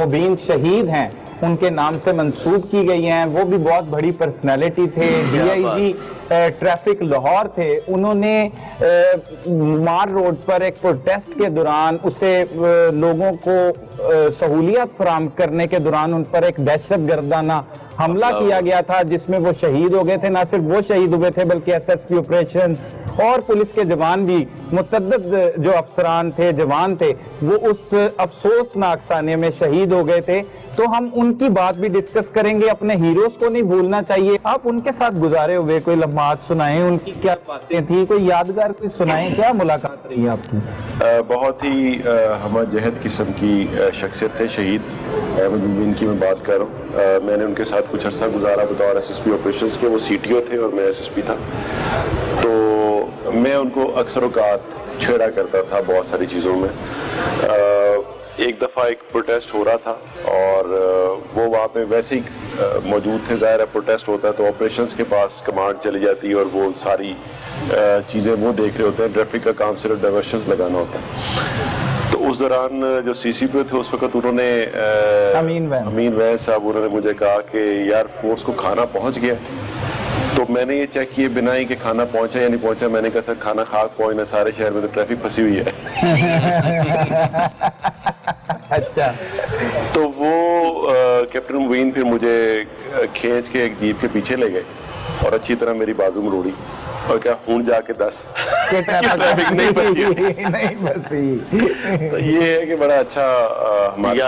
मुबीन शहीद हैं उनके नाम से मंसूब की गई हैं। वो भी बहुत बड़ी पर्सनैलिटी थे, DIG ट्रैफिक लाहौर थे। उन्होंने मार रोड पर एक प्रोटेस्ट के दौरान उसे लोगों को सहूलियत फराम करने के दौरान उन पर एक दहशत गर्दाना हमला किया गया था, जिसमें वो शहीद हो गए थे। ना सिर्फ वो शहीद हुए थे बल्कि SSP ऑपरेशन और पुलिस के जवान भी, मुतअद्दिद जो अफसरान थे, जवान थे, वो उस अफसोसनाक साने में शहीद हो गए थे। तो हम उनकी बात भी डिस्कस करेंगे। अपने हीरोज को नहीं भूलना चाहिए। आप उनके साथ गुजारे हुए कोई लम्हात सुनाएं, उनकी क्या बातें थी, कोई यादगार कोई सुनाएं, क्या मुलाकात रही आपकी? बहुत ही हमजहद किस्म की शख्सियत थे शहीद अहमद मुबीन की मैं बात कर रहा हूँ। मैंने उनके साथ कुछ अर्सा गुजारा बतौर SSP ऑपरेशंस के। वो CTO थे और मैं SSP था। तो मैं उनको अक्सर औकात छेड़ा करता था बहुत सारी चीज़ों में। एक दफ़ा एक प्रोटेस्ट हो रहा था और वो वहाँ पे वैसे ही मौजूद थे। ज़ाहिर है प्रोटेस्ट होता है तो ऑपरेशंस के पास कमांड चली जाती है और वो सारी चीज़ें वो देख रहे होते हैं। ट्रैफिक का काम सिर्फ डाइवर्शंस लगाना होता है। तो उस दौरान जो CCP थे उस वक्त उन्होंने अमीन वैन साहब उन्होंने मुझे कहा कि यार फोर्स को खाना पहुँच गया। तो मैंने ये चेक किए बिना ही कि खाना पहुंचा या नहीं पहुंचा। मैंने कहा सर खाना खाक पहुंचना, सारे शहर में तो ट्रैफिक फंसी हुई है। अच्छा। तो वो कैप्टन मुबीन फिर मुझे खींच के एक जीप के पीछे ले गए और अच्छी तरह मेरी बाजू मरोड़ी और क्या हूं जाके 10 ट्रैफिक नहीं बची। तो ये है कि बड़ा अच्छा हमारे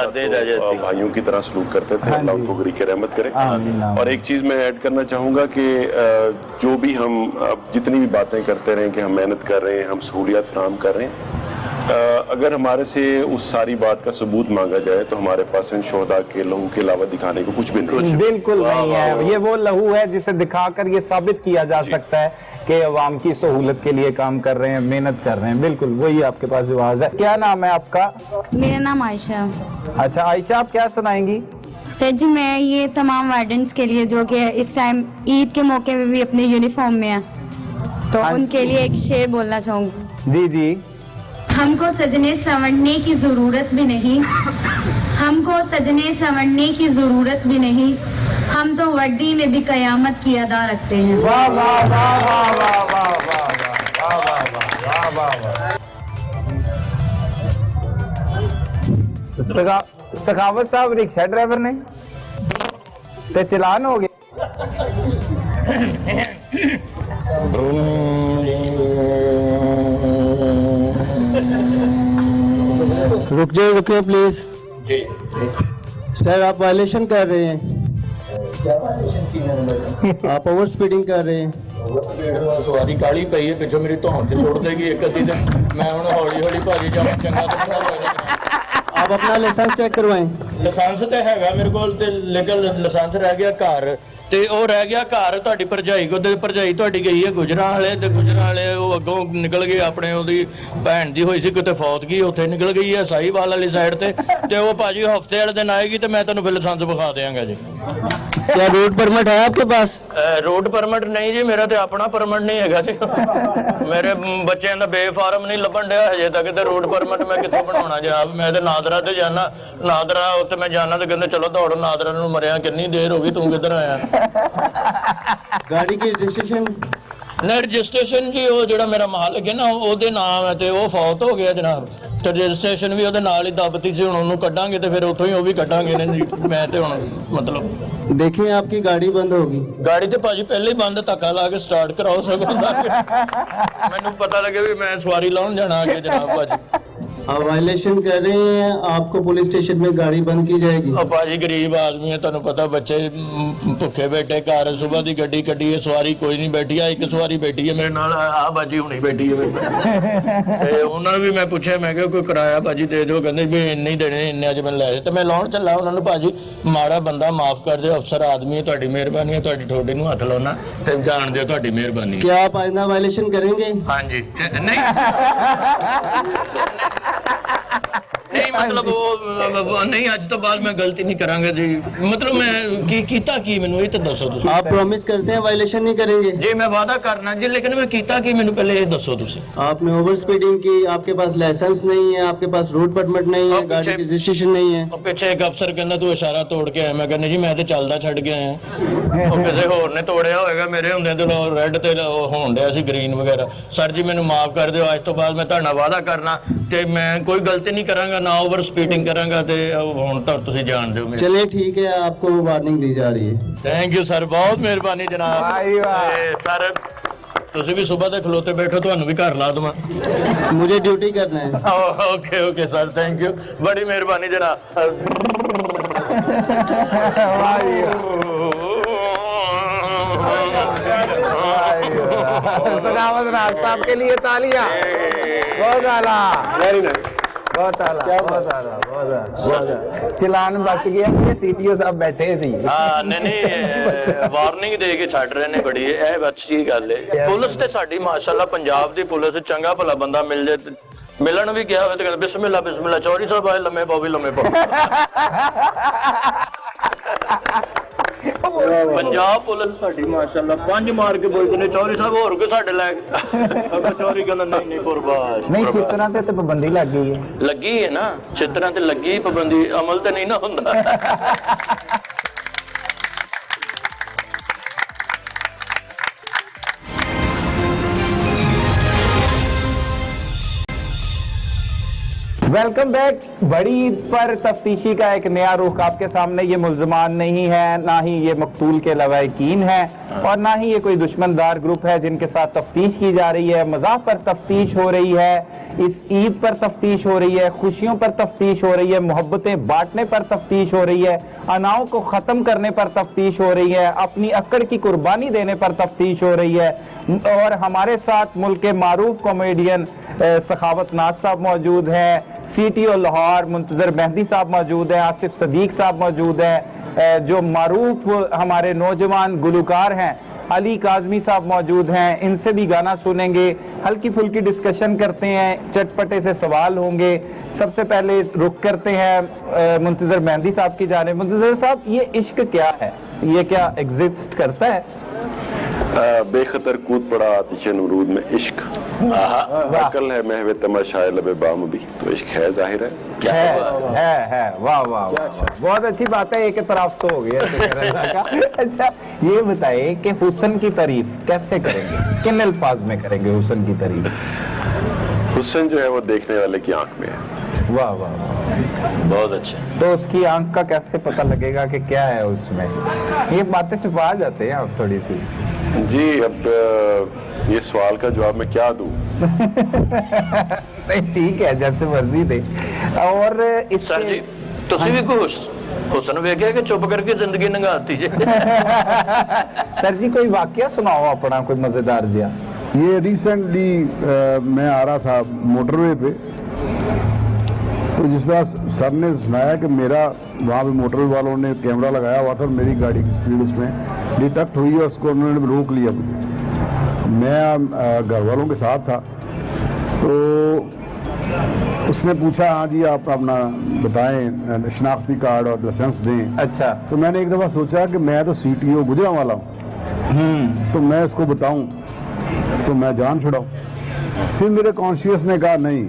भाइयों की तरह सलूक करते थे। अल्लाह उनको गरीब की रहमत करे। और एक चीज मैं ऐड करना चाहूंगा कि जो भी हम जितनी भी बातें करते रहे कि हम मेहनत कर रहे हैं, हम सहूलियत फराहम कर रहे हैं, अगर हमारे से उस सारी बात का सबूत मांगा जाए तो हमारे पास इन शोहदा के लहू के अलावा दिखाने को कुछ भी नहीं है। बिल्कुल नहीं है, ये वो लहू है जिसे दिखाकर ये साबित किया जा सकता है कि अवाम की सहूलत के लिए काम कर रहे हैं, मेहनत कर रहे हैं। बिल्कुल वही आपके पास जवाब है। क्या नाम है आपका? मेरा नाम आयशा है। अच्छा आयशा, आप क्या सुनाएंगी? सर जी, मैं ये तमाम वार्डन्स के लिए जो कि इस टाइम ईद के मौके पे भी अपने यूनिफॉर्म में है, तो हाँ। उनके लिए एक शेर बोलना चाहूँगी। जी जी। हमको सजने संवरने की ज़रूरत भी नहीं, हमको सजने संवरने की ज़रूरत भी नहीं, हम तो वर्दी में भी कयामत की अदा रखते हैं। वाह वाह वाह वाह वाह वाह वाह वाह वाह वाह वाह। सखावत साहब रिक्शा ड्राइवर ने ते चलान हो गया। रुकिए प्लीज। सर आप वायलेशन कर रहे हैं। क्या वायलेशन की मैंने? आप ओवर स्पीडिंग कर रहे हैं। सवारी काली पई है पिछो मेरी धौन च सुट देगी एक अद्धी ते मैं हुण हौली हौली भाजी जावां चंगा तो नहीं लगेगा। आप अपना लाइसेंस चेक करवाएं। ਲਾਇਸੈਂਸ ਤੇ ਹੈਗਾ ਮੇਰੇ ਕੋਲ ਤੇ ਲੇਕਿਨ ਲਾਇਸੈਂਸ ਰਹਿ ਗਿਆ ਘਰ ਤੇ ਉਹ ਰਹਿ ਗਿਆ ਘਰ ਤੁਹਾਡੀ ਭਰਜਾਈ ਕੋਲ ਤੇ ਭਰਜਾਈ ਤੁਹਾਡੀ ਗਈ ਹੈ ਗੁਜਰਾਂ ਵਾਲੇ ਤੇ ਗੁਜਰਾਂ ਵਾਲੇ ਉਹ ਅੱਗੋਂ ਨਿਕਲ ਗਏ ਆਪਣੇ ਉਹਦੀ ਭੈਣ ਦੀ ਹੋਈ ਸੀ ਕਿਤੇ ਫੌਤ ਗਈ ਉੱਥੇ ਨਿਕਲ ਗਈ ਹੈ ਸਾਹੀਵਾਲ ਵਾਲੀ ਸਾਈਡ ਤੇ ਉਹ ਭਾਜੀ ਹਫਤੇ ਵਾਲੇ ਦਿਨ ਆਏਗੀ ਤੇ ਮੈਂ ਤੁਹਾਨੂੰ ਫਿਰ ਲਾਇਸੈਂਸ ਵਿਖਾ ਦੇਵਾਂਗਾ ਜੀ। क्या रोड परमिट है आपके पास? ਰੋਡ ਪਰਮਿਟ ਨਹੀਂ ਜੀ, ਮੇਰਾ ਤੇ ਆਪਣਾ ਪਰਮਿਟ ਨਹੀਂ ਹੈਗਾ ਜੀ। ਮੇਰੇ ਬੱਚਿਆਂ ਦਾ ਬੇਫਾਰਮ ਨਹੀਂ ਲੱਭਣ ਡਿਆ ਹਜੇ ਤੱਕ ਤੇ ਰੋਡ ਪਰਮਿਟ ਮੈਂ ਕਿੱਥੋਂ ਬਣਾਉਣਾ ਜਨਾਬ। ਮੈਂ ਤੇ ਨਾਦਰਾ ਤੇ ਜਾਣਾ, ਨਾਦਰਾ ਉੱਥੇ ਮੈਂ ਜਾਣਾ ਤੇ ਕਹਿੰਦੇ ਚਲੋ ਦੌੜੋ ਨਾਦਰਾ ਨੂੰ, ਮਰਿਆ ਕਿੰਨੀ ਦੇਰ ਹੋ ਗਈ ਤੂੰ ਕਿੱਧਰ ਆਇਆ? गाड़ी की रजिस्ट्रेशन? ਨਹੀਂ ਰਜਿਸਟ੍ਰੇਸ਼ਨ ਜੀ ਉਹ ਜਿਹੜਾ ਮੇਰਾ ਮਾਲਕ ਹੈ ਨਾ ਉਹਦੇ ਨਾਮ ਹੈ ਤੇ ਉਹ ਫੌਤ ਹੋ ਗਿਆ ਜਨਾਬ ਤੇ ਰਜਿਸਟ੍ਰੇਸ਼ਨ ਵੀ ਉਹਦੇ ਨਾਲ ਹੀ ਦੱਬਤੀ ਸੀ। ਹੁਣ ਉਹਨੂੰ ਕੱਢਾਂਗੇ ਤੇ ਫਿਰ ਉੱਥੋਂ ਹੀ ਉਹ ਵੀ ਕੱਢਾਂਗੇ ਨੇ। ਮੈਂ ਤੇ ਹੁਣ ਮਤਲਬ देखिए आपकी गाड़ी बंद होगी। ਗਾੜੀ ਤੇ ਭਾਜੀ ਪਹਿਲੇ ਹੀ ਬੰਦ, ਧੱਕਾ ਲਾ ਕੇ ਸਟਾਰਟ ਕਰਾਓ ਸਕਦਾ। ਮੈਨੂੰ ਪਤਾ ਲੱਗੇ ਵੀ ਮੈਂ ਸਵਾਰੀ ਲਾਉਣ ਜਾਣਾ ਅੱਗੇ ਜਨਾਬ ਭਾਜੀ। आप वायलेशन कर रहे हैं, आपको पुलिस स्टेशन में गाड़ी बंद की जाएगी। ਉਹ ਭਾਜੀ ਗਰੀਬ ਆਦਮੀ ਹੈ, ਤੁਹਾਨੂੰ ਪਤਾ ਬੱਚੇ ਭੁੱਖੇ ਬੈਠੇ ਘਰ, ਸਵੇਰ ਦੀ ਗੱਡੀ ਕੱਢੀ ਹੈ, ਸਵਾਰੀ ਕੋਈ ਨਹੀਂ ਬੈਠੀ ਆ, ਇੱਕ ਸਵਾਰੀ ਬੈਠੀ ਹੈ ਮੇਰੇ ਨਾਲ, ਆ ਬਾਜੀ ਹੁਣੀ ਬੈਠੀ ਹੈ ਮੇਰੇ ਨਾਲ। ਤੇ ਉਹਨਾਂ ਨੂੰ ਵੀ ਮੈਂ ਪੁੱਛਿਆ, ਮੈਂ ਕਿਹਾ ਕੋਈ ਕਿਰਾਇਆ ਭਾਜੀ ਦੇ ਦਿਓ, ਕਹਿੰਦੇ ਵੀ ਇੰਨੇ ਹੀ ਦੇਣੇ, ਇੰਨੇ ਅੱਜ ਮੈਂ ਲੈ ਤੇ ਮੈਂ ਲਾਉਣ ਚੱਲਾ ਉਹਨਾਂ ਨੂੰ। ਭਾਜੀ ਮਾੜਾ ਬੰਦਾ ਮਾਫ ਕਰ ਦਿਓ, ਅਫਸਰ ਆਦਮੀ ਹੈ, ਤੁਹਾਡੀ ਮਿਹਰਬਾਨੀ ਹੈ, ਤੁਹਾਡੀ ਠੋਡੀ ਨੂੰ ਹੱਥ ਲਾਉਣਾ ਤੇ ਜਾਣ ਦਿਓ, ਤੁਹਾਡੀ ਮਿਹਰਬਾਨੀ। क्या आप आइंदा वायलेशन करेंगे? ਹਾਂਜੀ ਨਹੀਂ ਨਹੀਂ ਮਤਲਬ ਉਹ ਨਹੀਂ, ਅੱਜ ਤੋਂ ਬਾਅਦ ਮੈਂ ਗਲਤੀ ਨਹੀਂ ਕਰਾਂਗਾ ਜੀ। ਮਤਲਬ ਮੈਂ ਕੀ ਕੀਤਾ ਕੀ ਮੈਨੂੰ ਇਹ ਤਾਂ ਦੱਸੋ ਤੁਸੀਂ। आप प्रॉमिस करते हैं वायलेशन नहीं करेंगे? ਜੀ ਮੈਂ ਵਾਅਦਾ ਕਰਨਾ ਜੀ, ਲੇਕਿਨ ਮੈਂ ਕੀਤਾ ਕੀ ਮੈਨੂੰ ਪਹਿਲੇ ਇਹ ਦੱਸੋ ਤੁਸੀਂ। आपने ओवर स्पीडिंग की, आपके पास लाइसेंस नहीं है, आपके पास रोड परमिट नहीं है, अब गाड़ी पीछे- की रजिस्ट्रेशन नहीं है। ਉਹ ਪਿੱਛੇ ਇੱਕ ਅਫਸਰ ਕਹਿੰਦਾ ਤੂੰ ਇਸ਼ਾਰਾ ਤੋੜ ਕੇ ਆਇਆ, ਮੈਂ ਕਹਿੰਦਾ ਜੀ ਮੈਂ ਤੇ ਚੱਲਦਾ ਛੱਡ ਕੇ ਆਇਆ। ਉਹ ਕਿਸੇ ਹੋਰ ਨੇ ਤੋੜਿਆ ਹੋਵੇਗਾ, ਮੇਰੇ ਹੁੰਦੇ ਤੇ ਰੈੱਡ ਤੇ ਉਹ ਹੋਣ ਡਿਆ ਸੀ ਗ੍ਰੀਨ ਵਗੈਰਾ। ਸਰ ਜੀ ਮੈਨੂੰ ਮਾਫ ਕਰ ਦਿਓ, ਅੱਜ ਤੋਂ ਬਾਅਦ ਮੈਂ ਤੁਹਾਡਾ ਵਾਅਦਾ ਕਰਨਾ ਤੇ ਮੈਂ ਕੋਈ ਗਲਤੀ ਨਹੀਂ ਕਰਾਂਗਾ, ਨਾ ਓਵਰ ਸਪੀਡਿੰਗ ਕਰਾਂਗਾ ਤੇ ਹੁਣ ਤਾਂ ਤੁਸੀਂ ਜਾਣ ਦਿਓ ਮੈਨੂੰ। चलिए ठीक है, आपको वार्निंग दी जा रही है। ਥੈਂਕ ਯੂ ਸਰ, ਬਹੁਤ ਮਿਹਰਬਾਨੀ ਜਨਾਬ। ਵਾਹ ਵਾਹ। ਤੇ ਸਰ ਤੁਸੀਂ ਵੀ ਸਵੇਰ ਦੇ ਖਲੋਤੇ ਬੈਠੋ, ਤੁਹਾਨੂੰ ਵੀ ਘਰ ਲਾ ਦਵਾਂ। मुझे ड्यूटी करना है। Okay okay sir, thank you, ਬੜੀ ਮਿਹਰਬਾਨੀ ਜਨਾਬ। वाह जी वाह। सखावत राज साहब के लिए तालियां। बहुत आला, वेरी नाइस, बहुत आला, बहुत आला, बहुत आला, बहुत आला। चलान बच गया, ये सीटीओ साहब बैठे सी। ਹਾਂ ਨਹੀਂ ਵਾਰਨਿੰਗ ਦੇ ਕੇ ਛੱਡ ਰਹੇ ਨੇ ਬੜੀ, ਇਹ ਅੱਛੀ ਗੱਲ ਹੈ। ਪੁਲਿਸ ਤੇ ਸਾਡੀ ਮਾਸ਼ਾਅੱਲਾ ਪੰਜਾਬ ਦੀ ਪੁਲਿਸ ਚੰਗਾ ਭਲਾ ਬੰਦਾ ਮਿਲ ਜੇ, ਮਿਲਣ ਵੀ ਗਿਆ ਹੋਵੇ ਤੇ ਕਹਿੰਦੇ ਬਿਸਮਿਲ੍ਲਾ ਬਿਸਮਿਲ੍ਲਾ, ਚੌਧਰੀ ਸਾਹਿਬ ਆਏ ਲੰਮੇ ਪਾਓ ਵੀ ਲੰਮੇ ਪਾਓ। ਪੰਜਾਬ ਪੁਲਿਸ ਸਾਡੀ ਮਾਸ਼ਾਅੱਲਾ ਪੰਜ ਮਾਰ ਕੇ ਬੋਲਦੇ ਨੇ ਚੌਧਰੀ ਸਾਹਿਬ ਹੋਰ ਕੋਈ ਸਾਡੇ ਲੈ ਅਗਰ ਚੌਧਰੀ ਕਹਿੰਦਾ ਨਹੀਂ ਨਹੀਂ ਕੁਰਬਾਨ नहीं चित्रा ते पाबंदी लग गई है। ਲੱਗੀ ਹੈ ਨਾ, ਚਿੱਤਰਾਂ ਤੇ ਲੱਗੀ ਪਾਬੰਦੀ, ਅਮਲ ਤੇ ਨਹੀਂ ਨਾ ਹੁੰਦਾ। Welcome back. बड़ी ईद पर तफ्तीशी का एक नया रुख आपके सामने। ये मुल्जमान नहीं है, ना ही ये मकतूल के लवाकिन है, और ना ही ये कोई दुश्मनदार ग्रुप है जिनके साथ तफ्तीश की जा रही है। मज़ाक पर तफ्तीश हो रही है, इस ईद पर तफ्तीश हो रही है, खुशियों पर तफ्तीश हो रही है, मोहब्बतें बांटने पर तफ्तीश हो रही है, अनाओं को ख़त्म करने पर तफ्तीश हो रही है, अपनी अक्कड़ की कुर्बानी देने पर तफ्तीश हो रही है। और हमारे साथ मुल्क के मारूफ कॉमेडियन सखावत नाज साहब मौजूद हैं, CTO लाहौर मुंतजर मेहदी साहब मौजूद हैं, आसिफ सदीक साहब मौजूद हैं, जो मारूफ हमारे नौजवान गुलकार हैं अली काजमी साहब मौजूद हैं। इनसे भी गाना सुनेंगे, हल्की फुल्की डिस्कशन करते हैं, चटपटे से सवाल होंगे। सबसे पहले रुख करते हैं मुंतजर मेहदी साहब की जानिब। मुंतजर साहब, ये इश्क क्या है? ये क्या एग्जिस्ट करता है? बेखतर कूद पड़ा आतिश नमरूद में इश्क, अकल है महवे तमाशाए लबे बाम भी, तो इश्क है, जाहिर है। क्या है। वाह वाह वाह, बहुत अच्छी बात है। एक तरफ तो हो गया अच्छा, ये बताइए कि हुस्न की तारीफ कैसे करेंगे, किन अल्फाज में करेंगे हुस्न की तारीफ? हुस्न जो है वो देखने वाले की आंख में है। वाह वाह वाह, बहुत अच्छे। तो उसकी आंख का कैसे पता लगेगा कि क्या है उसमें? ये बातें छुपा जाते हैं आप थोड़ी सी। जी, अब ये सवाल का जवाब मैं क्या दूं? नहीं ठीक है, जैसे मर्जी दे। और इस सर जी, तुसी भी कोई हुस्न वेख्या कि चुप करके जिंदगी लंघाती जे? सर जी, कोई वाकया सुनाओ अपना, कोई मजेदार जिया। ये रिसेंटली मैं आ रहा था मोटरवे पे, तो जिस तरह सर ने सुनाया कि मेरा वहाँ पे मोटरवे वालों ने कैमरा लगाया हुआ था और मेरी गाड़ी की स्पीड उसमें डिटेक्ट हुई और उसको उन्होंने रोक लिया मुझे। मैं घर वालों के साथ था, तो उसने पूछा हाँ जी आप अपना बताएं, शनाख्ती कार्ड और लाइसेंस दें। अच्छा। तो मैंने एक दफ़ा सोचा कि मैं तो CTO गुजरा वाला हूँ, तो मैं इसको बताऊं तो मैं जान छुड़ाऊं। फिर मेरे कॉन्शियस ने कहा नहीं,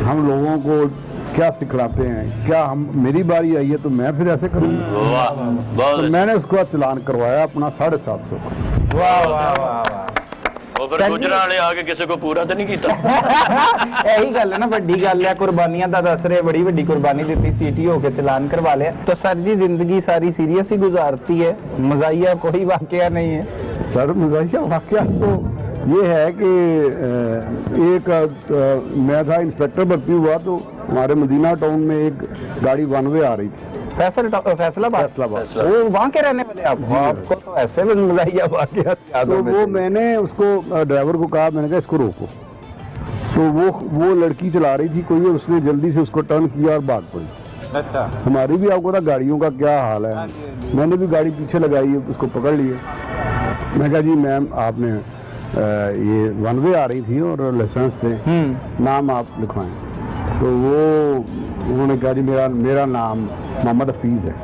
हम लोगों को क्या सिखलाते हैं, क्या हम मेरी बारी आई है तो मैं फिर ऐसे करूँगा? वाह, बहुत तो मैंने उसको चलान करवाया अपना 750 का। वाह वाह वाह वाह। वो फिर गुजरा वाले आके किसी को पूरा तो नहीं किया? यही गल है ना, बड़ी गल है, कुर्बानियां दा दस रहे, बड़ी बड़ी कुर्बानी दी CTO के चलान करवा लिया। तो सर जी, जिंदगी सारी सीरियस ही गुजारती है, मजाहिया कोई वाकया नहीं है? सर मजाहिया वाकया तो ये है कि मैं था इंस्पेक्टर भर्ती हुआ, तो हमारे मदीना टाउन में एक गाड़ी 1 वे आ रही थी, फैसलाबाद। वो वहाँ के रहने वाले आपको तो ऐसे भी मजाहिया वाकया याद तो वो मैंने उसको ड्राइवर को कहा, मैंने कहा इसको रोको। तो वो लड़की चला रही थी कोई, और उसने जल्दी से उसको टर्न किया और भाग पड़ी। अच्छा। हमारी भी आपको पता गाड़ियों का क्या हाल है, मैंने भी गाड़ी पीछे लगाई, उसको पकड़ लिए। मैं कहा जी मैम, आपने ये 1 वे आ रही थी और लाइसेंस थे, नाम आप लिखवाएं। तो उन्होंने कहा जी मेरा नाम मोहम्मद हफीज है।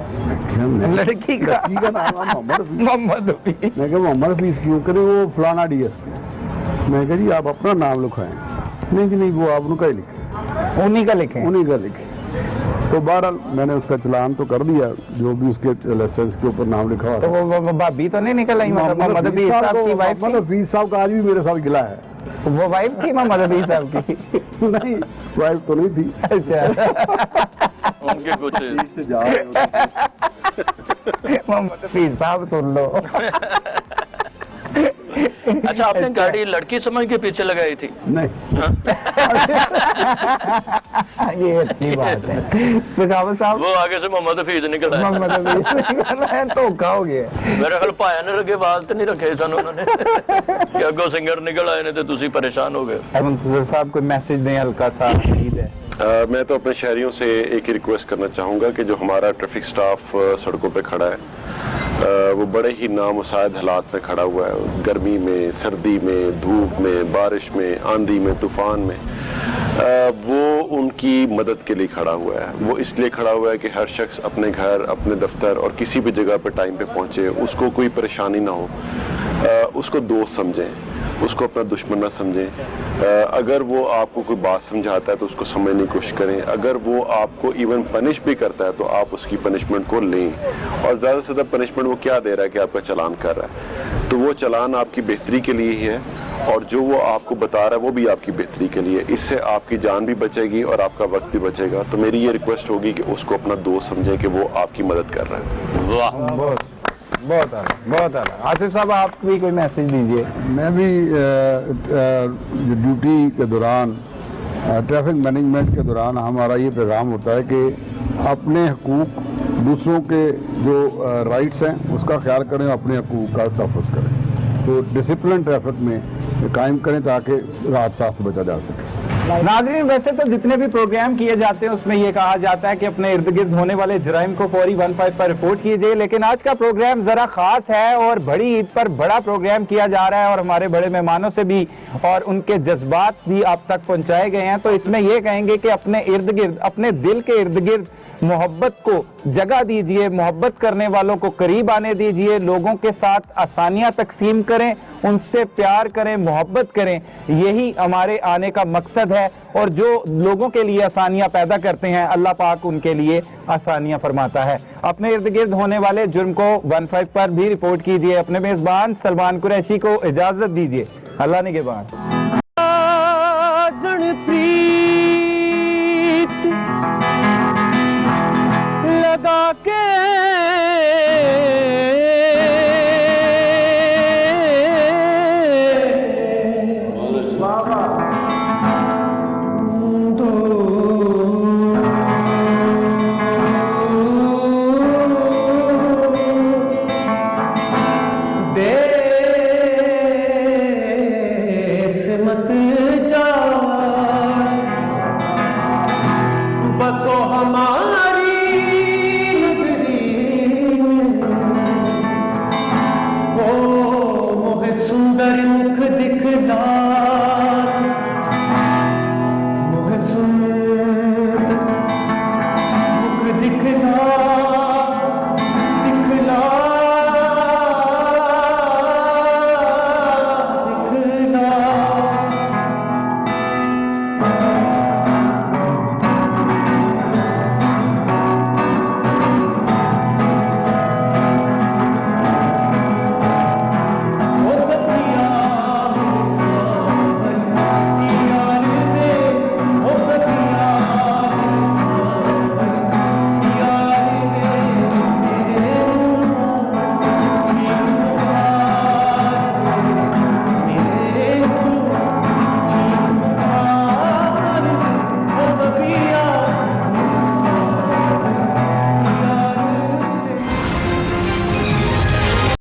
लड़की का नाम मोहम्मद हफीज। मैं कहा मोहम्मद हफीज क्यों करे, वो फलाना DSP। मैं कहा जी आप अपना नाम लिखवाएं। नहीं जी नहीं, वो आप उनका ही लिखे, उन्हीं का लिखे। तो बहरहाल मैंने उसका चलान तो कर दिया, जो भी उसके लाइसेंस के ऊपर नाम लिखा हुआ तो वो भाभी तो नहीं निकल आई? मोहम्मद हफीज साहब की वाइफ? मोहम्मद हफीज साहब का आज भी मेरे साथ गिला है। वो वाइफ थी मोहम्मद हफीज साहब की? नहीं, वाइफ तो नहीं थी। अच्छा। उनके कुछ मोहम्मद हफीज साहब सुन लो। अच्छा, आपने गाड़ी लड़की समझ के पीछे लगाई थी? नहीं। ये अच्छी बात है। सखावत साहब, वो आगे से मोहम्मद हफीज निकल आए। मोहम्मद हफीज धोखा हो गया। मेरे ख्याल पाया ने रखे वाल तो नहीं रखे सन उन्होंने कि अगो सिंगर निकल आए ने तो तुसी परेशान हो गए। मुंतजर साहब कोई मैसेज दें हल्का सा, ईद है। मैं तो अपने शहरियों से एक ही रिक्वेस्ट करना चाहूँगा कि जो हमारा ट्रैफिक स्टाफ सड़कों पे खड़ा है, वो बड़े ही नामुसाइद हालात में खड़ा हुआ है, गर्मी में, सर्दी में, धूप में, बारिश में, आंधी में, तूफान में। वो उनकी मदद के लिए खड़ा हुआ है। वो इसलिए खड़ा हुआ है कि हर शख्स अपने घर, अपने दफ्तर और किसी भी जगह पे टाइम पे पहुँचे, उसको कोई परेशानी ना हो, उसको दोस्त समझें, उसको अपना दुश्मन ना समझें। अगर वो आपको कोई बात समझाता है तो उसको समझने की कोशिश करें। अगर वो आपको इवन पनिश भी करता है तो आप उसकी पनिशमेंट को लें, और ज़्यादा से ज़्यादा पनिशमेंट वो क्या दे रहा है कि आपका चालान कर रहा है, तो वो चालान आपकी बेहतरी के लिए ही है और जो वो आपको बता रहा है वो भी आपकी बेहतरी के लिए, इससे आपकी जान भी बचेगी और आपका वक्त भी बचेगा। तो मेरी ये रिक्वेस्ट होगी कि उसको अपना दोस्त समझें कि वो आपकी मदद कर रहा है। वाह, बहुत आला, बहुत आला। आसिफ साहब, आप भी कोई मैसेज दीजिए। मैं भी ड्यूटी के दौरान, ट्रैफिक मैनेजमेंट के दौरान हमारा ये पैगाम होता है कि अपने हकूक, दूसरों के जो राइट्स हैं उसका ख्याल करें, अपने हकूक का तहफ़्फ़ुज़ करें। तो डिसिप्लिन ट्रैफिक में कायम करें ताकि हादसा से बचा जा सके। नाज़रीन, वैसे तो जितने भी प्रोग्राम किए जाते हैं उसमें ये कहा जाता है कि अपने इर्द गिर्द होने वाले जराइम को फौरी 15 पर रिपोर्ट कीजिए, लेकिन आज का प्रोग्राम जरा खास है और बड़ी ईद पर बड़ा प्रोग्राम किया जा रहा है और हमारे बड़े मेहमानों से भी और उनके जज्बात भी आप तक पहुंचाए गए हैं। तो इसमें यह कहेंगे कि अपने इर्द गिर्द, अपने दिल के इर्द गिर्द मोहब्बत को जगह दीजिए, मोहब्बत करने वालों को करीब आने दीजिए, लोगों के साथ आसानियां तकसीम करें, उनसे प्यार करें, मोहब्बत करें। यही हमारे आने का मकसद है और जो लोगों के लिए आसानियां पैदा करते हैं अल्लाह पाक उनके लिए आसानियां फरमाता है। अपने इर्द गिर्द होने वाले जुर्म को 15 पर भी रिपोर्ट कीजिए। अपने मेजबान सलमान कुरैशी को इजाजत दीजिए। अल्लाह निगहबान।